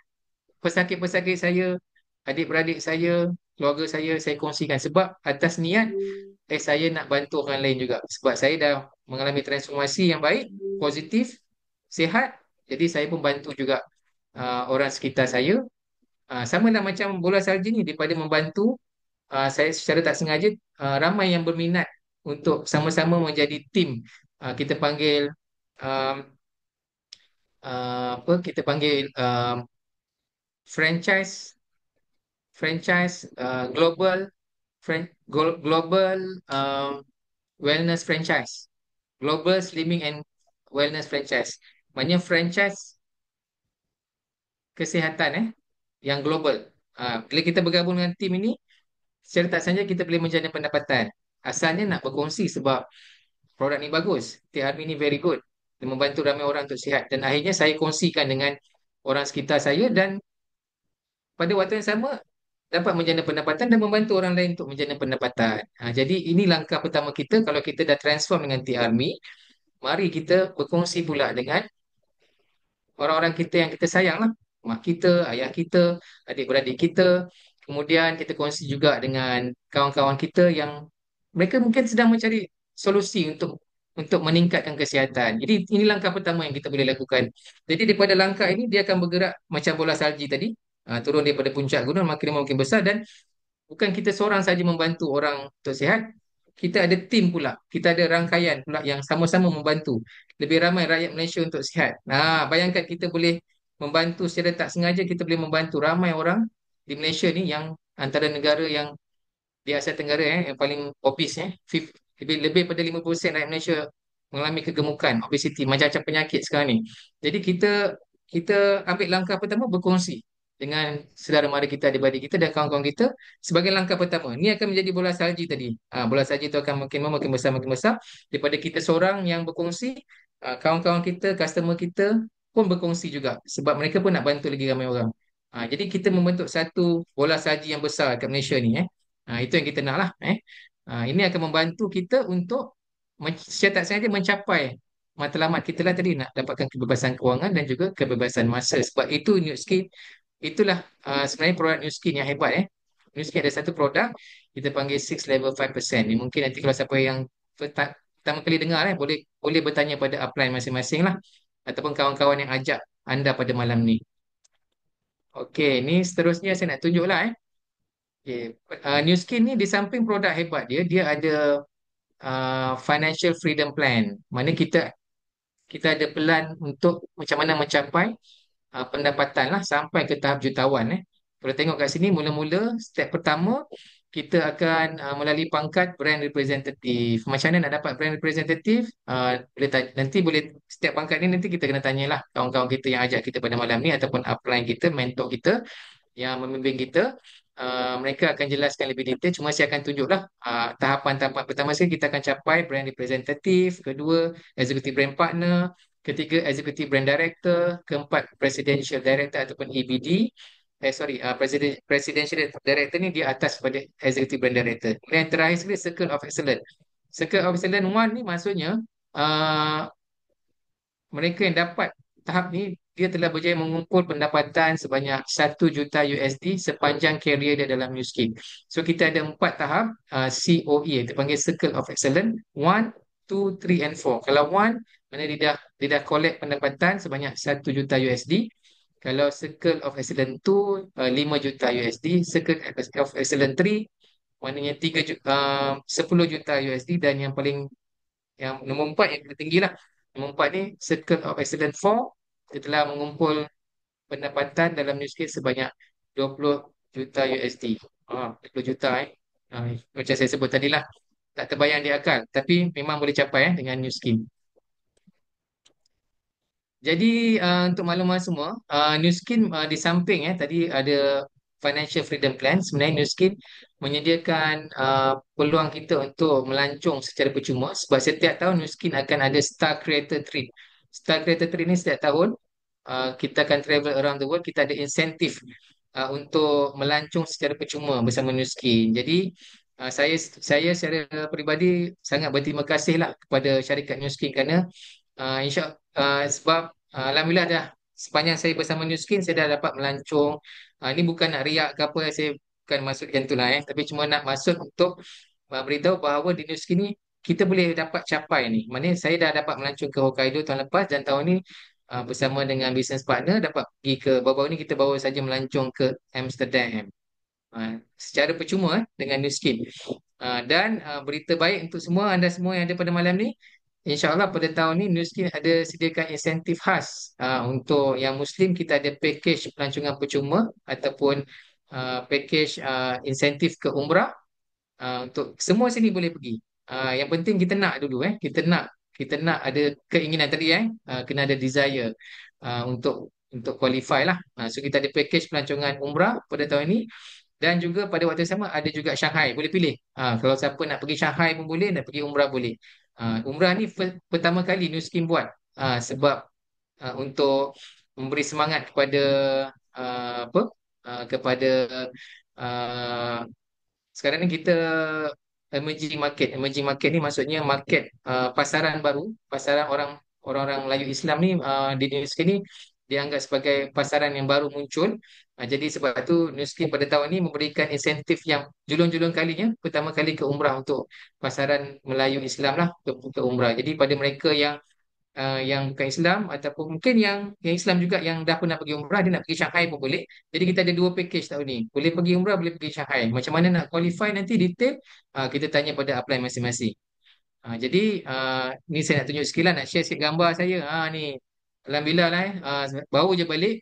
pesakit-pesakit saya, adik-beradik saya, keluarga saya kongsikan sebab atas niat saya nak bantu orang lain juga. Sebab saya dah mengalami transformasi yang baik, positif, sihat. Jadi saya pun bantu juga orang sekitar saya. Sama lah macam bola salji ni, daripada membantu, saya secara tak sengaja ramai yang berminat untuk sama-sama menjadi tim. Kita panggil um, apa? Kita panggil franchise global global wellness franchise, global slimming and wellness franchise. Maknanya franchise kesihatan yang global. Bila kita bergabung dengan tim ini, secara tak sengaja kita boleh menjana pendapatan. Asalnya nak berkongsi sebab produk ni bagus, TRM ni very good, dia membantu ramai orang untuk sihat, dan akhirnya saya kongsikan dengan orang sekitar saya, dan pada waktu yang sama dapat menjana pendapatan dan membantu orang lain untuk menjana pendapatan. Jadi ini langkah pertama kita. Kalau kita dah transform dengan TRMI, mari kita berkongsi pula dengan orang-orang kita yang kita sayang lah, mak kita, ayah kita, adik-beradik kita. Kemudian kita kongsi juga dengan kawan-kawan kita yang mereka mungkin sedang mencari solusi untuk meningkatkan kesihatan. Jadi ini langkah pertama yang kita boleh lakukan. Jadi daripada langkah ini dia akan bergerak macam bola salji tadi, turun daripada puncak gunung makin lama makin besar, dan bukan kita seorang saja membantu orang untuk sihat, kita ada tim pula, kita ada rangkaian pula yang sama-sama membantu lebih ramai rakyat Malaysia untuk sihat. Bayangkan kita boleh membantu secara tak sengaja, kita boleh membantu ramai orang di Malaysia ni yang antara negara yang di Asia Tenggara yang paling obes lebih pada 50% rakyat Malaysia mengalami kegemukan, obesiti, macam-macam penyakit sekarang ni. Jadi kita ambil langkah pertama berkongsi dengan saudara mara kita, adik-beradik kita dan kawan-kawan kita sebagai langkah pertama. Ini akan menjadi bola salji tadi. Bola salji itu akan makin besar daripada kita seorang yang berkongsi, kawan-kawan kita, customer kita pun berkongsi juga sebab mereka pun nak bantu lagi ramai orang. Jadi kita membentuk satu bola salji yang besar kat Malaysia ni. Itu yang kita nak lah. Ini akan membantu kita untuk secara tak sengaja mencapai matlamat kita lah tadi, nak dapatkan kebebasan kewangan dan juga kebebasan masa. Sebab itu New Skin, itulah sebenarnya produk New Skin yang hebat. New Skin ada satu produk kita panggil Six Level 5%. Ni mungkin nanti kalau siapa yang pertama kali dengar boleh boleh bertanya pada upline masing-masing lah, ataupun kawan-kawan yang ajak anda pada malam ni. Okey, ni seterusnya saya nak tunjuk lah. Okay. New Skin ni di samping produk hebat dia, dia ada financial freedom plan. Mana kita ada pelan untuk macam mana mencapai pendapatan lah sampai ke tahap jutawan. Kalau tengok kat sini, mula-mula step pertama kita akan melalui pangkat brand representative. Macam mana nak dapat brand representative? Nanti boleh setiap pangkat ni nanti kita kena tanyalah kawan-kawan kita yang ajak kita pada malam ni ataupun upline kita, mentor kita yang membimbing kita. Mereka akan jelaskan lebih detail. Cuma saya akan tunjuklah tahapan-tahapan. Pertama sekali kita akan capai brand representative, kedua executive brand partner, ketiga executive brand director, keempat presidential director ataupun EBD. Presidential director ni di atas pada executive brand director. Dan yang terakhir sekali circle of excellence. Circle of excellence one ni maksudnya uh, mereka yang dapat tahap ni dia telah berjaya mengumpul pendapatan sebanyak 1 juta USD sepanjang karier dia dalam New Skin. So kita ada 4 tahap COE, kita panggil Circle of Excellence 1, 2, 3 and 4. Kalau 1, mana dia dah collect pendapatan sebanyak 1 juta USD. Kalau Circle of Excellence 2, 5 juta USD. Circle of Excellence 3, maknanya 10 juta USD. Dan yang nombor 4 yang tertinggi lah. Nombor 4 ni Circle of Excellence 4, dia telah mengumpul pendapatan dalam New Skill sebanyak 20 juta USD. 20 juta macam saya sebut tadi lah. Tak terbayang di akal. Tapi memang boleh capai dengan New Skill. Jadi untuk makluman semua, New Skin di samping tadi ada financial freedom plan, sebenarnya New Skin menyediakan peluang kita untuk melancong secara percuma sebab setiap tahun New Skin akan ada Star Creator Trip. Star Creator Trip ni setiap tahun kita akan travel around the world, kita ada insentif untuk melancong secara percuma bersama New Skin. Jadi saya secara peribadi sangat berterima kasih lah kepada syarikat New Skin kerana sebab alhamdulillah dah sepanjang saya bersama New Skin saya dah dapat melancong. Ini bukan nak riak ke apa, saya bukan maksud macam tu lah tapi cuma nak maksud untuk beritahu bahawa di New Skin ni kita boleh dapat capai ni. Maknanya saya dah dapat melancong ke Hokkaido tahun lepas dan tahun ni bersama dengan business partner dapat pergi ke baru-baru ni kita baru saja melancong ke Amsterdam secara percuma dengan New Skin. Dan berita baik untuk semua anda semua yang ada pada malam ni. InsyaAllah pada tahun ni New Skin ada sediakan insentif khas untuk yang Muslim. Kita ada package pelancongan percuma ataupun package insentif ke umrah. Untuk semua sini boleh pergi. Yang penting kita nak dulu kita nak ada keinginan tadi kena ada desire untuk qualify lah. So kita ada package pelancongan umrah pada tahun ini dan juga pada waktu yang sama ada juga Shanghai. Boleh pilih. Kalau siapa nak pergi Shanghai pun boleh, nak pergi umrah boleh. Umrah ni pertama kali New Skin buat sebab untuk memberi semangat kepada apa? Kepada uh, sekarang ni kita emerging market. Emerging market ni maksudnya market pasaran baru, pasaran orang-orang Melayu Islam ni di Indonesia ni dianggap sebagai pasaran yang baru muncul. Jadi sebab itu Nu Skin pada tahun ini memberikan insentif yang julung-julung kalinya, pertama kali ke umrah untuk pasaran Melayu Islam lah, ke umrah. Jadi pada mereka yang bukan Islam ataupun mungkin yang Islam juga yang dah pernah pergi umrah, dia nak pergi Shanghai pun boleh. Jadi kita ada dua package tahun ni. Boleh pergi umrah, boleh pergi Shanghai. Macam mana nak qualify nanti detail, kita tanya pada apply masing-masing. Jadi ni saya nak tunjuk sikit lah, nak share sikit gambar saya. Ni Alhamdulillah lah baru je balik.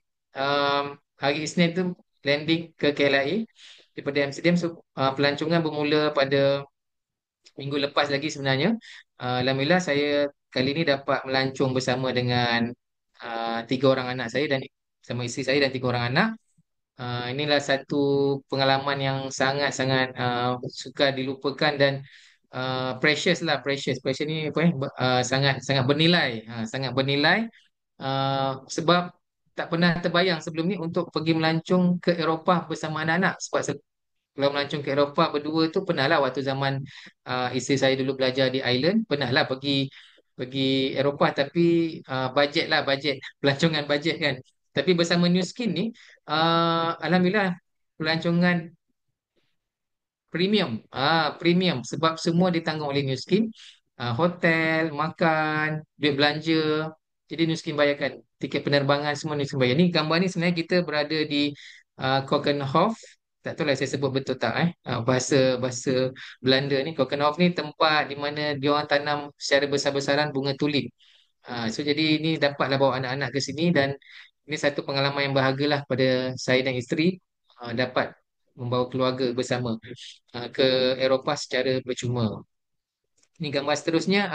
Hari Isnin tu landing ke KLIA daripada Amsterdam. So pelancongan bermula pada minggu lepas lagi sebenarnya. Alhamdulillah saya kali ni dapat melancong bersama dengan tiga orang anak saya dan sama isteri saya dan tiga orang anak. Inilah satu pengalaman yang sangat-sangat sukar dilupakan dan precious lah, precious ni apa sangat sangat bernilai, sangat bernilai, sebab tak pernah terbayang sebelum ni untuk pergi melancong ke Eropah bersama anak-anak. Sebab kalau melancong ke Eropah berdua tu pernah lah waktu zaman isteri saya dulu belajar di Ireland, pernah lah pergi pergi Eropah, tapi bajet lah, bajet pelancongan bajet kan. Tapi bersama New Skin ni, Alhamdulillah pelancongan premium. Premium sebab semua ditanggung oleh New Skin. Hotel, makan, duit belanja. Jadi New Skin bayarkan. Tiket penerbangan semua New Skin bayar. Ni gambar ni sebenarnya kita berada di Keukenhof. Tak tahu lah saya sebut betul tak bahasa bahasa Belanda ni. Keukenhof ni tempat di mana diorang tanam secara besar-besaran bunga tulip. So jadi ini dapatlah bawa anak-anak ke sini dan ini satu pengalaman yang berhargalah pada saya dan isteri, dapat membawa keluarga bersama ke Eropah secara percuma. Ini gambar seterusnya.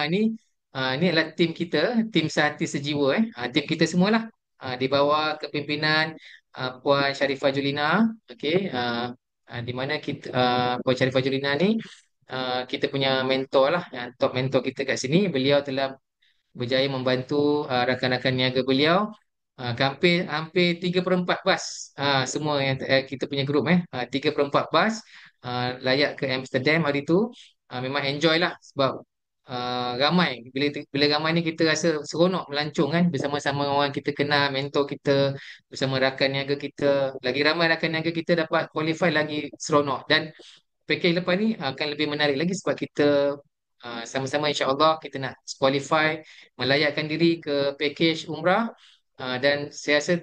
Ini adalah tim kita, tim sehati sejiwa. Tim kita semualah. Di bawah kepimpinan Puan Sharifah Julina. Okey. Di mana kita, Puan Sharifah Julina ni kita punya mentor lah, top mentor kita kat sini. Beliau telah berjaya membantu rakan-rakan niaga beliau, hampir hampir 3/4 bas, semua yang kita punya grup 3/4 bas layak ke Amsterdam hari tu. Memang enjoy lah sebab ramai, bila ramai ni kita rasa seronok melancong kan, bersama-sama orang kita kenal, mentor kita, bersama rakan niaga kita. Lagi ramai rakan niaga kita dapat qualify, lagi seronok. Dan pakej lepas ni akan lebih menarik lagi sebab kita sama-sama insya-Allah kita nak qualify, melayakkan diri ke pakej umrah. Dan saya rasa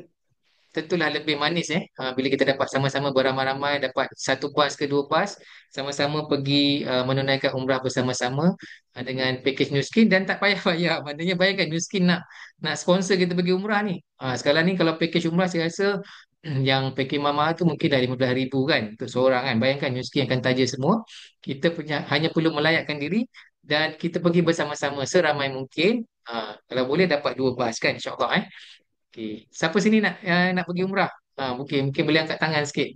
tentulah lebih manis bila kita dapat sama-sama beramai-ramai, dapat satu bas ke dua bas, sama-sama pergi menunaikan umrah bersama-sama dengan pakej New Skin dan tak payah bayar. Maknanya bayangkan New Skin nak sponsor kita pergi umrah ni. Sekarang ni kalau pakej umrah saya rasa yang pakej mama tu mungkin dah 15,000 kan untuk seorang kan. Bayangkan New Skin akan taja semua. Kita punya hanya perlu melayakkan diri dan kita pergi bersama-sama seramai mungkin. Kalau boleh dapat dua bas kan, insya-Allah. Okey. Siapa sini nak pergi umrah? Mungkin mungkin boleh angkat tangan sikit.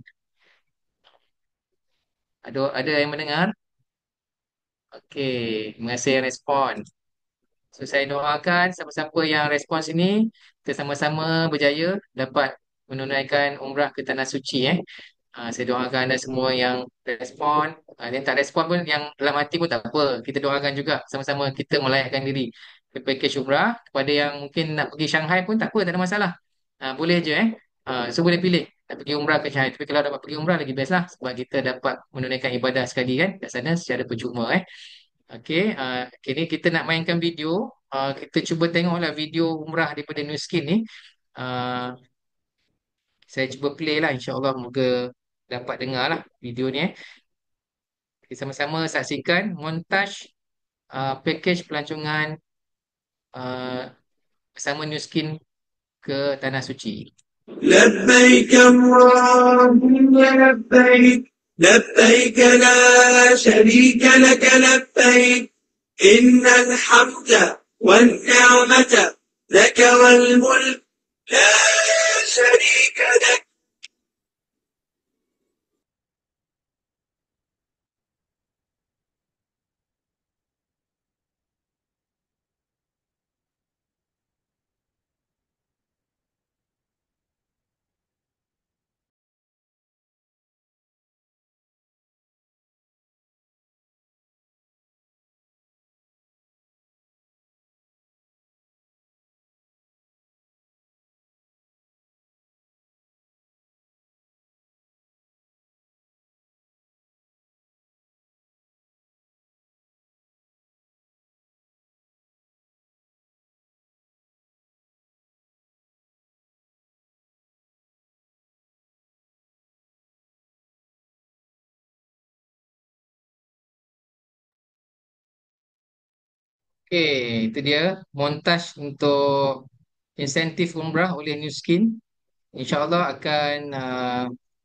Ada yang mendengar? Okey, terima kasih yang respon. So saya doakan siapa-siapa yang respons ini kita sama-sama berjaya dapat menunaikan umrah ke tanah suci. Saya doakan anda semua yang respon, yang tak respon pun, yang dalam hati pun tak apa. Kita doakan juga sama-sama kita melayakkan diri ke package umrah. Kepada yang mungkin nak pergi Shanghai pun tak apa, tak ada masalah. Boleh je So boleh pilih nak pergi umrah ke Shanghai. Tapi kalau dapat pergi umrah lagi best lah sebab kita dapat menunaikan ibadah sekali kan kat sana secara percuma. Okey, kini kita nak mainkan video. Kita cuba tengoklah video umrah daripada Nu Skin ni. Uh, saya cuba play lah, insya-Allah moga dapat dengar lah video ni. Kita sama-sama saksikan montaj package pelancongan uh, bersama Nu Skin ke Tanah Suci. لبيك اللهم لبيك لبيك لا شريك لك لبيك إن الحمد والنعمة لك والملك لا شريك لك Okey, itu dia montaj untuk insentif umrah oleh New Skin. InsyaAllah akan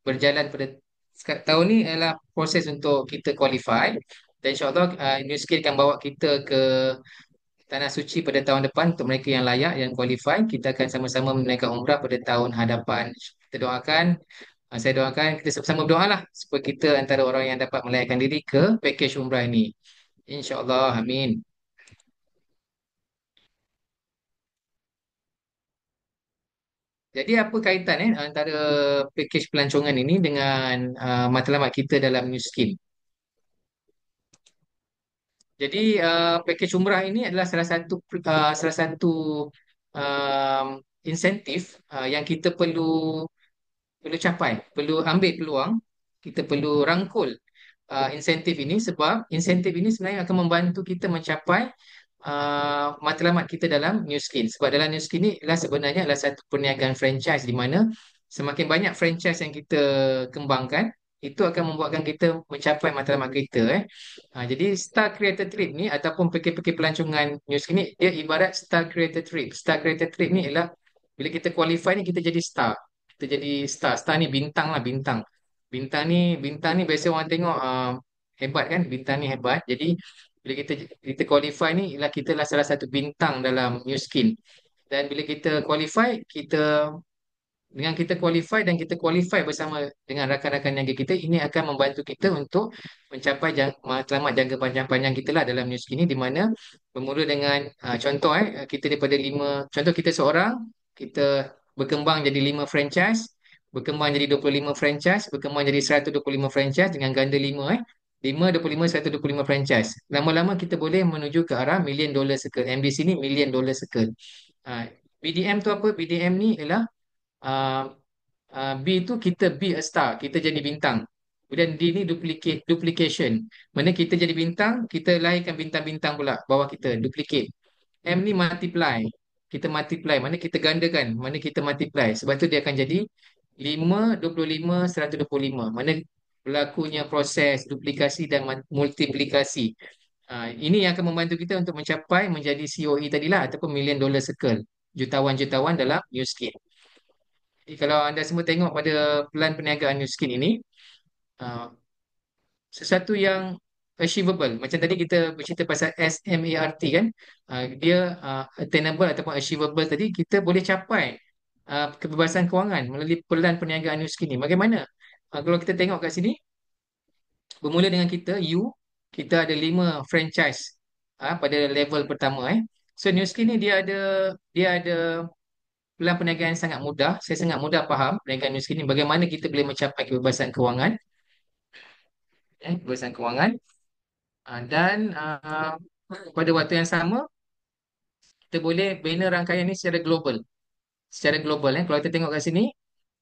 berjalan pada tahun ni adalah proses untuk kita qualify, dan insyaAllah New Skin akan bawa kita ke Tanah Suci pada tahun depan untuk mereka yang layak yang qualify. Kita akan sama-sama menunaikan umrah pada tahun hadapan. Kita doakan, saya doakan kita sama-sama berdoa lah supaya kita antara orang yang dapat melayakkan diri ke package umrah ini. InsyaAllah, amin. Jadi apa kaitan antara package pelancongan ini dengan matlamat kita dalam New Skin? Jadi package umrah ini adalah salah satu um, insentif yang kita perlu capai, perlu ambil peluang, kita perlu rangkul insentif ini, sebab insentif ini sebenarnya akan membantu kita mencapai matlamat kita dalam New Skin. Sebab dalam New Skin ini adalah sebenarnya adalah satu perniagaan franchise di mana semakin banyak franchise yang kita kembangkan, itu akan membuatkan kita mencapai matlamat kita. Jadi Star Creator Trip ni ataupun paket-paket pelancongan New Skin ni, dia ibarat Star Creator Trip. Star Creator Trip ni ialah bila kita qualify ni kita jadi star. Kita jadi star. Star ni bintang lah, bintang. Bintang ni biasa orang tengok hebat kan? Bintang ni hebat. Jadi bila kita qualify ni ialah kita lah salah satu bintang dalam New Skin. Dan bila kita qualify, dengan kita qualify dan kita qualify bersama dengan rakan-rakan niaga kita, ini akan membantu kita untuk mencapai matlamat jangka panjang-panjang kita lah dalam New Skin ni, di mana bermula dengan contoh kita daripada contoh kita seorang, kita berkembang jadi 5 franchise, berkembang jadi 25 franchise, berkembang jadi 125 franchise dengan ganda 5 5, 25, 125 franchise. Lama-lama kita boleh menuju ke arah million dollar circle. MDC ni million dollar circle. Ah, BDM tu apa? BDM ni ialah uh, B itu kita be a star, kita jadi bintang. Kemudian D ni duplication. Mana kita jadi bintang, kita lahirkan bintang-bintang pula bawah kita, duplicate. M ni multiply. Kita multiply, mana kita gandakan, mana kita multiply. Sebab tu dia akan jadi 5, 25, 125. Mana berlakunya proses duplikasi dan multiplikasi. Ini yang akan membantu kita untuk mencapai menjadi COE tadilah ataupun million dollar circle. Jutawan-jutawan dalam New Skin. Jadi kalau anda semua tengok pada pelan perniagaan New Skin ini, uh, sesuatu yang achievable. Macam tadi kita bercerita pasal SMART kan, dia attainable ataupun achievable tadi, kita boleh capai kebebasan kewangan melalui pelan perniagaan New Skin ini. Bagaimana? Kalau kita tengok kat sini, bermula dengan kita, kita ada 5 franchise pada level pertama. So New Skin ni dia ada pelan perniagaan yang sangat mudah. Saya sangat mudah faham perniagaan miskin ini. Bagaimana kita boleh mencapai kebebasan kewangan, kebebasan kewangan. Dan pada waktu yang sama, kita boleh bina rangkaian ini secara global. Secara global. Kalau kita tengok kat sini,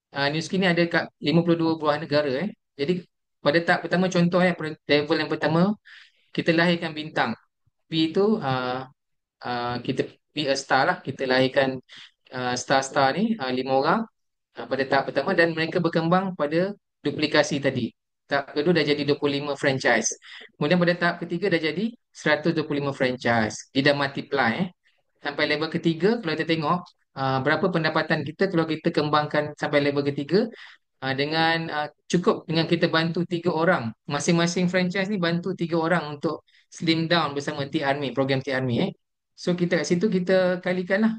New Skin ni ada kat 52 buah negara. Jadi, pada tahap pertama, contoh pada level yang pertama, kita lahirkan bintang. B itu kita be a star lah. Kita lahirkan star-star ni, 5 orang. Pada tahap pertama, dan mereka berkembang pada duplikasi tadi. Tahap kedua dah jadi 25 franchise. Kemudian pada tahap ketiga dah jadi 125 franchise. Dia dah multiply. Sampai level ketiga, kalau kita tengok berapa pendapatan kita kalau kita kembangkan sampai level ketiga, cukup dengan kita bantu 3 orang. Masing-masing franchise ni bantu 3 orang untuk slim down bersama T-Army, program T-Army. So kita kat situ kita kalikan lah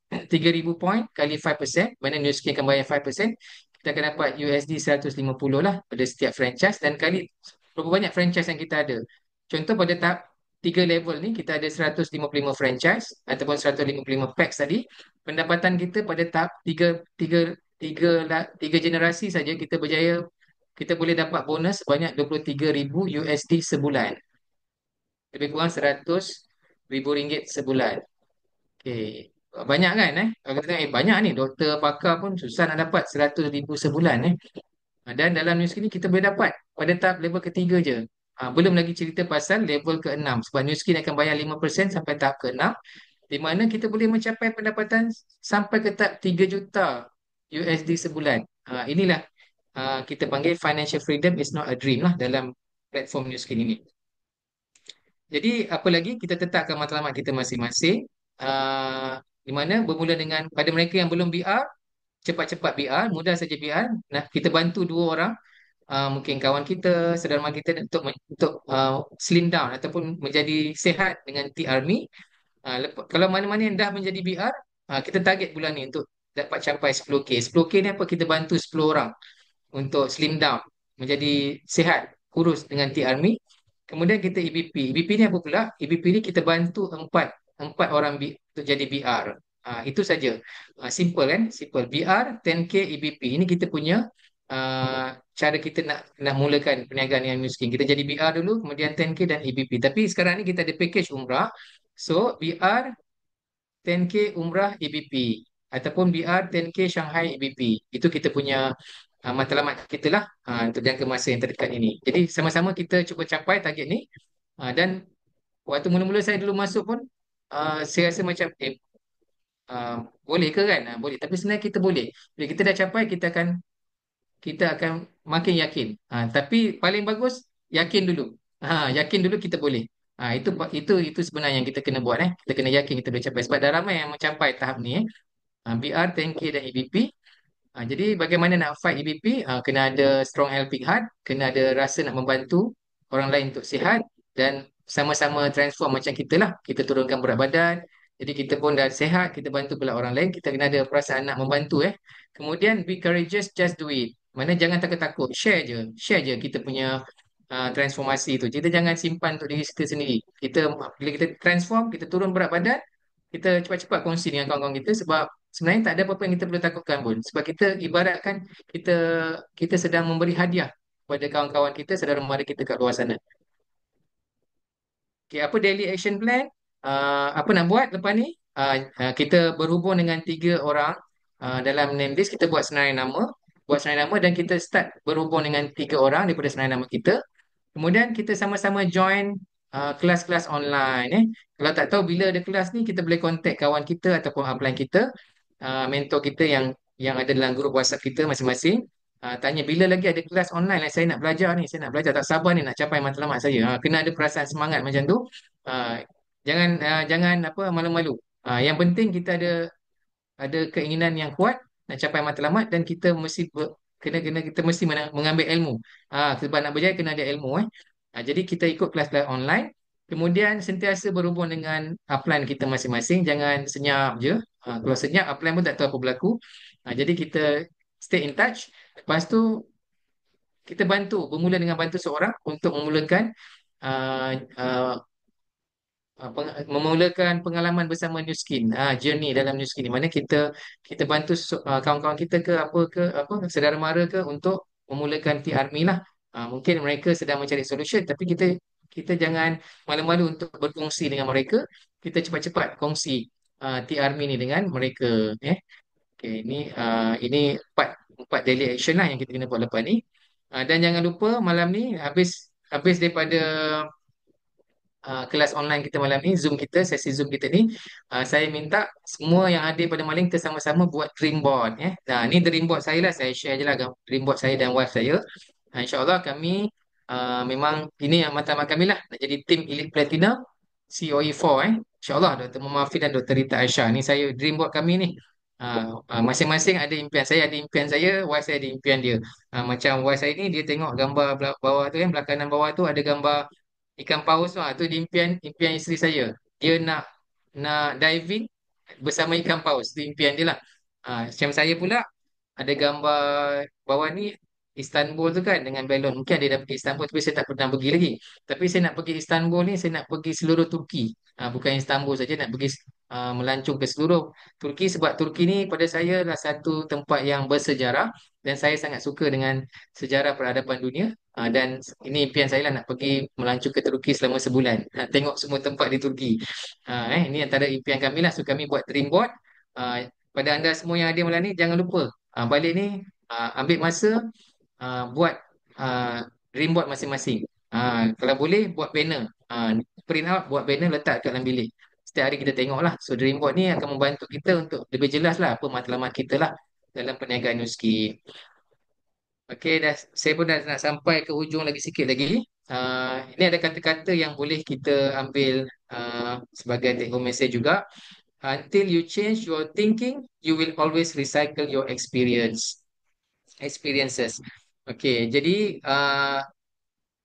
3,000 point kali 5%, mana New Skin akan bayar 5%, kita akan dapat USD 150 lah pada setiap franchise, dan kali berapa banyak franchise yang kita ada. Contoh pada tahap 3 level ni kita ada 155 franchise ataupun 155 packs tadi. Pendapatan kita pada tahap 3 3 3 3 generasi saja kita berjaya, kita boleh dapat bonus sebanyak 23,000 USD sebulan. Lebih kurang 100,000 ringgit sebulan. Okey. Banyak kan Kalau kita tengok, banyak ni. Doktor pakar pun susah nak dapat 100,000 sebulan Dan dalam news ni kita boleh dapat pada tahap level ketiga je. Belum lagi cerita pasal level ke-6. Sebab New Skin akan bayar 5% sampai tahap ke-6, di mana kita boleh mencapai pendapatan sampai ke tahap 3 juta USD sebulan. Inilah kita panggil financial freedom is not a dream lah dalam platform New Skin ini. Jadi apa lagi kita tetapkan matlamat kita masing-masing. Di mana bermula dengan pada mereka yang belum BR, cepat-cepat BR, mudah saja BR. Nah, kita bantu dua orang, mungkin kawan kita, saudara mara kita untuk slim down ataupun menjadi sihat dengan T-Army. Kalau mana-mana yang dah menjadi BR, kita target bulan ni untuk dapat capai 10K. 10K ni apa? Kita bantu 10 orang untuk slim down, menjadi sihat, kurus dengan T-Army. Kemudian kita EBP. EBP ni apa pula? EBP ni kita bantu empat empat orang untuk jadi BR. Itu saja. Simple kan? Simple. BR, 10K, EBP. Ini kita punya cara kita nak mulakan perniagaan yang miskin. Kita jadi BR dulu, kemudian 10K dan EBP. Tapi sekarang ni kita ada package umrah. So, BR, 10K umrah EBP ataupun BR 10K Shanghai EBP. Itu kita punya matlamat kita lah untuk jangka masa yang terdekat ini. Jadi sama-sama kita cuba capai target ni. Dan waktu mula-mula saya dulu masuk pun saya rasa macam boleh ke kan? Boleh. Tapi sebenarnya kita boleh. Bila kita dah capai kita akan makin yakin. Tapi paling bagus yakin dulu. Yakin dulu kita boleh. Itu sebenarnya yang kita kena buat. Kita kena yakin kita boleh capai. Sebab dah ramai yang mencapai tahap ni. BR, 10K dan EBP. Jadi bagaimana nak fight EBP? Kena ada strong helping heart, kena ada rasa nak membantu orang lain untuk sihat dan sama-sama transform macam kita lah. Kita turunkan berat badan. Jadi kita pun dah sihat, kita bantu pula orang lain. Kita kena ada perasaan nak membantu. Kemudian be courageous, just do it. Mana jangan takut-takut, share je kita punya transformasi itu. Kita jangan simpan untuk diri kita sendiri. Bila kita transform, kita turun berat badan, kita cepat-cepat kongsi dengan kawan-kawan kita sebab sebenarnya tak ada apa-apa yang kita perlu takutkan pun. Sebab kita ibaratkan kita kita sedang memberi hadiah kepada kawan-kawan kita, saudara mara kita kat luar sana. Okay, apa daily action plan? Apa nak buat lepas ni? Kita berhubung dengan tiga orang dalam name list. Kita buat senarai nama dan kita start berhubung dengan tiga orang daripada senarai nama kita. Kemudian kita sama-sama join kelas-kelas online. Kalau tak tahu bila ada kelas ni, kita boleh contact kawan kita ataupun upline kita, mentor kita yang ada dalam grup WhatsApp kita masing-masing. Tanya bila lagi ada kelas online, saya nak belajar ni, saya nak belajar, tak sabar ni nak capai matlamat saya. Kena ada perasaan semangat macam tu. Ah, jangan apa malu-malu. Yang penting kita ada keinginan yang kuat nak capai matlamat dan kita mesti kita mesti mengambil ilmu. Sebab nak berjaya kena ada ilmu. Jadi kita ikut kelas-kelas online. Kemudian sentiasa berhubung dengan upline kita masing-masing. Jangan senyap je. Kalau senyap, upline pun tak tahu apa berlaku. Jadi kita stay in touch. Lepas tu kita bermula dengan bantu seorang untuk memulakan uh, uh, memulakan pengalaman bersama New Skin, journey dalam New Skin, di mana kita bantu kawan-kawan kita ke apa saudara mara ke untuk memulakan T-Army lah. Mungkin mereka sedang mencari solution, tapi kita jangan malu-malu untuk berkongsi dengan mereka. Kita cepat-cepat kongsi T-Army ni dengan mereka. Okay, ini empat daily action lah yang kita kena buat lepas ni. Dan jangan lupa malam ni habis daripada kelas online kita malam ni, sesi Zoom kita ni, saya minta semua yang ada pada malam kita sama-sama buat dream board. Nah, ni dream board saya lah, saya share je lah dream board saya dan wife saya. InsyaAllah kami memang ini yang matlamat kami lah, nak jadi tim Elite Platinum COE4. InsyaAllah Dr. Muhammad dan Dr. Rita Aisyah. Ni saya dream board kami ni. Masing-masing ada impian. Saya ada impian saya, wife saya ada impian dia. Macam wife saya ni, dia tengok gambar bawah tu kan, belakang dan bawah tu ada gambar ikan paus tu, tu impian isteri saya. Dia nak diving bersama ikan paus. Itu impian dia lah. Macam saya pula ada gambar bawah ni Istanbul tu kan dengan balon. Mungkin ada dah pergi Istanbul tapi saya tak pernah pergi lagi. Tapi saya nak pergi Istanbul ni, saya nak pergi seluruh Turki. Bukan Istanbul saja, nak pergi melancong ke seluruh Turki sebab Turki ni pada saya adalah satu tempat yang bersejarah dan saya sangat suka dengan sejarah peradaban dunia. Dan ini impian saya lah nak pergi melancong ke Turki selama sebulan. Nak tengok semua tempat di Turki. Ini antara impian kami lah. So kami buat dream board. Pada anda semua yang ada malam ni, jangan lupa balik ni ambil masa buat uh, dream board masing-masing. Kalau boleh buat banner, print out buat banner letak kat dalam bilik. Setiap hari kita tengok lah. So dream board ni akan membantu kita untuk lebih jelas lah apa matlamat kita lah dalam perniagaan Nuski. Okey, saya pun dah nak sampai ke hujung lagi sikit lagi. Ini ada kata-kata yang boleh kita ambil sebagai take home message juga. Until you change your thinking, you will always recycle your experiences. Okey, jadi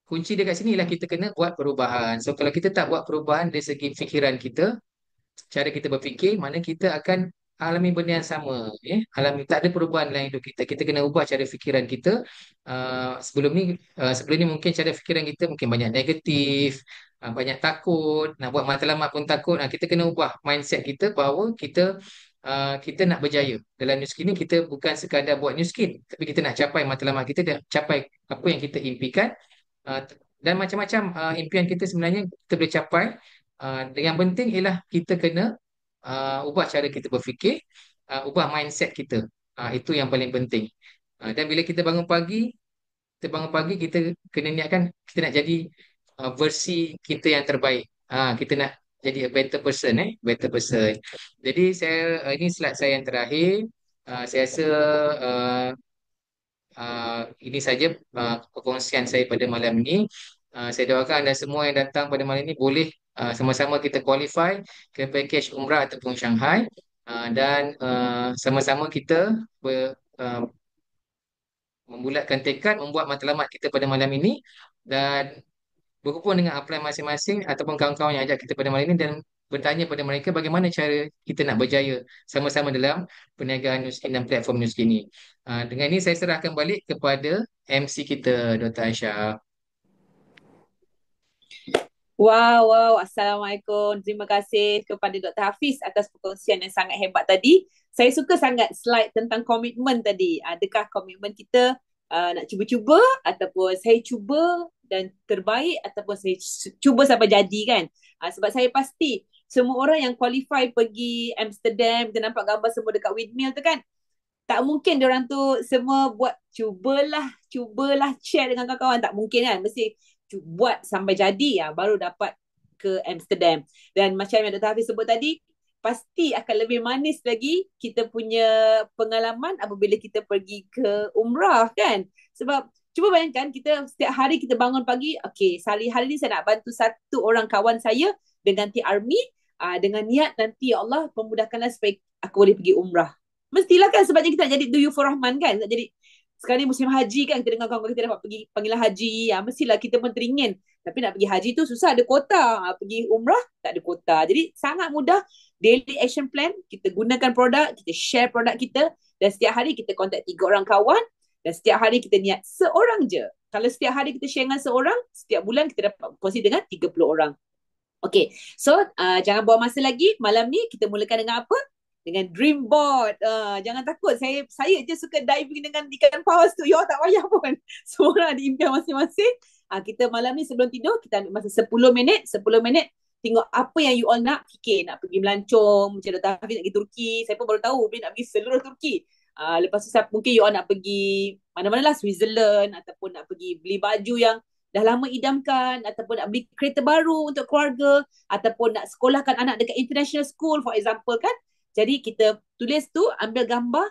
kunci dekat sini ialah kita kena buat perubahan. So kalau kita tak buat perubahan dari segi fikiran kita, cara kita berfikir, mana kita akan alami benda yang sama. Alami tak ada perubahan dalam hidup kita. Kita kena ubah cara fikiran kita. Sebelum ni mungkin cara fikiran kita mungkin banyak negatif, banyak takut, nak buat matlamat pun takut. Kita kena ubah mindset kita bahawa kita nak berjaya. Dalam New Skin ni kita bukan sekadar buat New Skin, tapi kita nak capai matlamat kita, dan capai apa yang kita impikan. Uh, dan macam-macam impian kita sebenarnya kita boleh capai. Yang penting ialah kita kena ubah cara kita berfikir, ubah mindset kita. Itu yang paling penting. Dan bila kita bangun pagi kita kena niatkan kita nak jadi versi kita yang terbaik. Kita nak jadi a better person, better person. Jadi ini slide saya yang terakhir. Saya rasa uh, ini saja perkongsian saya pada malam ini. Saya doakan anda semua yang datang pada malam ini boleh sama-sama kita qualify ke package umrah ataupun Shanghai. Dan sama-sama kita membulatkan tekad membuat matlamat kita pada malam ini, dan berhubung dengan upline masing-masing ataupun kawan-kawan yang ajak kita pada malam ini, dan bertanya pada mereka bagaimana cara kita nak berjaya sama-sama dalam perniagaan Nuskin dan platform Nuskin ini. Dengan ini saya serahkan balik kepada MC kita, Dr. Aisyah. Wow, wow. Assalamualaikum. Terima kasih kepada Dr. Hafiz atas perkongsian yang sangat hebat tadi. Saya suka sangat slide tentang komitmen tadi. Adakah komitmen kita nak cuba-cuba ataupun saya cuba dan terbaik ataupun saya cuba sampai jadi kan? Sebab saya pasti semua orang yang qualify pergi Amsterdam, kita nampak gambar semua dekat windmill tu kan? Tak mungkin diorang tu semua buat cubalah share dengan kawan-kawan. Tak mungkin kan? Mesti buat sampai jadi baru dapat ke Amsterdam. Dan macam yang Dr. Hafiz sebut tadi, pasti akan lebih manis lagi kita punya pengalaman apabila kita pergi ke umrah kan. Sebab cuba bayangkan kita setiap hari kita bangun pagi, okay, hari ni saya nak bantu satu orang kawan saya dengan T-Army, dengan niat nanti ya Allah pemudahkanlah supaya aku boleh pergi umrah. Mestilah kan, sebabnya kita nak jadi duyufur rahman kan, nak jadi. Sekarang ni musim haji kan, kita dengar kawan-kawan kita dapat pergi panggilan haji. Mestilah kita pun teringin. Tapi nak pergi haji tu susah, ada kota. Pergi umrah, tak ada kota. Jadi sangat mudah. Daily action plan, kita gunakan produk, kita share produk kita. Dan setiap hari kita contact 3 orang kawan. Dan setiap hari kita niat seorang je. Kalau setiap hari kita share dengan seorang, setiap bulan kita dapat kongsi dengan 30 orang. Okay, so jangan buang masa lagi. Malam ni kita mulakan dengan apa? Dengan dream board. Jangan takut. Saya je suka diving dengan ikan paus tu. You all tak payah pun. Semua orang ada impian masing-masing. Kita malam ni sebelum tidur, kita ambil masa 10 minit. 10 minit. Tengok apa yang you all nak fikir. Nak pergi melancong. Macam Dr. Hafiz nak pergi Turki. Saya pun baru tahu dia nak pergi seluruh Turki. Lepas tu mungkin you all nak pergi mana-mana lah. Switzerland. Ataupun nak pergi beli baju yang dah lama idamkan. Ataupun nak beli kereta baru untuk keluarga. Ataupun nak sekolahkan anak dekat international school for example kan. Jadi kita tulis tu, ambil gambar,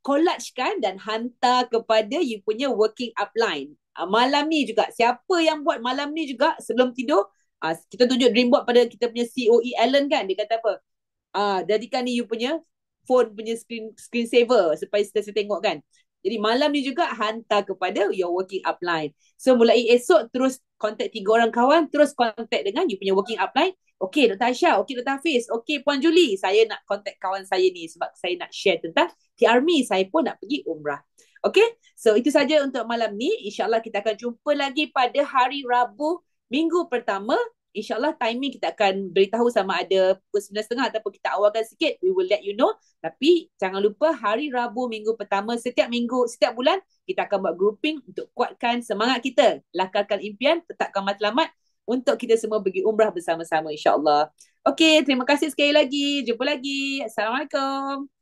collagekan dan hantar kepada you punya working upline. Malam ni juga, siapa yang buat malam ni juga sebelum tidur, kita tunjuk dream board pada kita punya COE Alan kan, dia kata apa? Jadikan ni you punya phone punya screen saver supaya kita tengok kan. Jadi malam ni juga hantar kepada your working upline. So mulai esok terus contact 3 orang kawan, terus contact dengan you punya working upline. Okay Dr. Aisyah, okay Dr. Hafiz, okay Puan Julie, saya nak contact kawan saya ni sebab saya nak share tentang T-Army, saya pun nak pergi umrah. Okay, so itu saja untuk malam ni. InsyaAllah kita akan jumpa lagi pada hari Rabu minggu pertama. InsyaAllah timing kita akan beritahu sama ada pukul 9.30 ataupun kita awalkan sikit. We will let you know. Tapi jangan lupa hari Rabu minggu pertama setiap minggu, setiap bulan kita akan buat grouping untuk kuatkan semangat kita. Lakarkan impian, tetapkan matlamat untuk kita semua pergi umrah bersama-sama insyaAllah. Okay, terima kasih sekali lagi. Jumpa lagi. Assalamualaikum.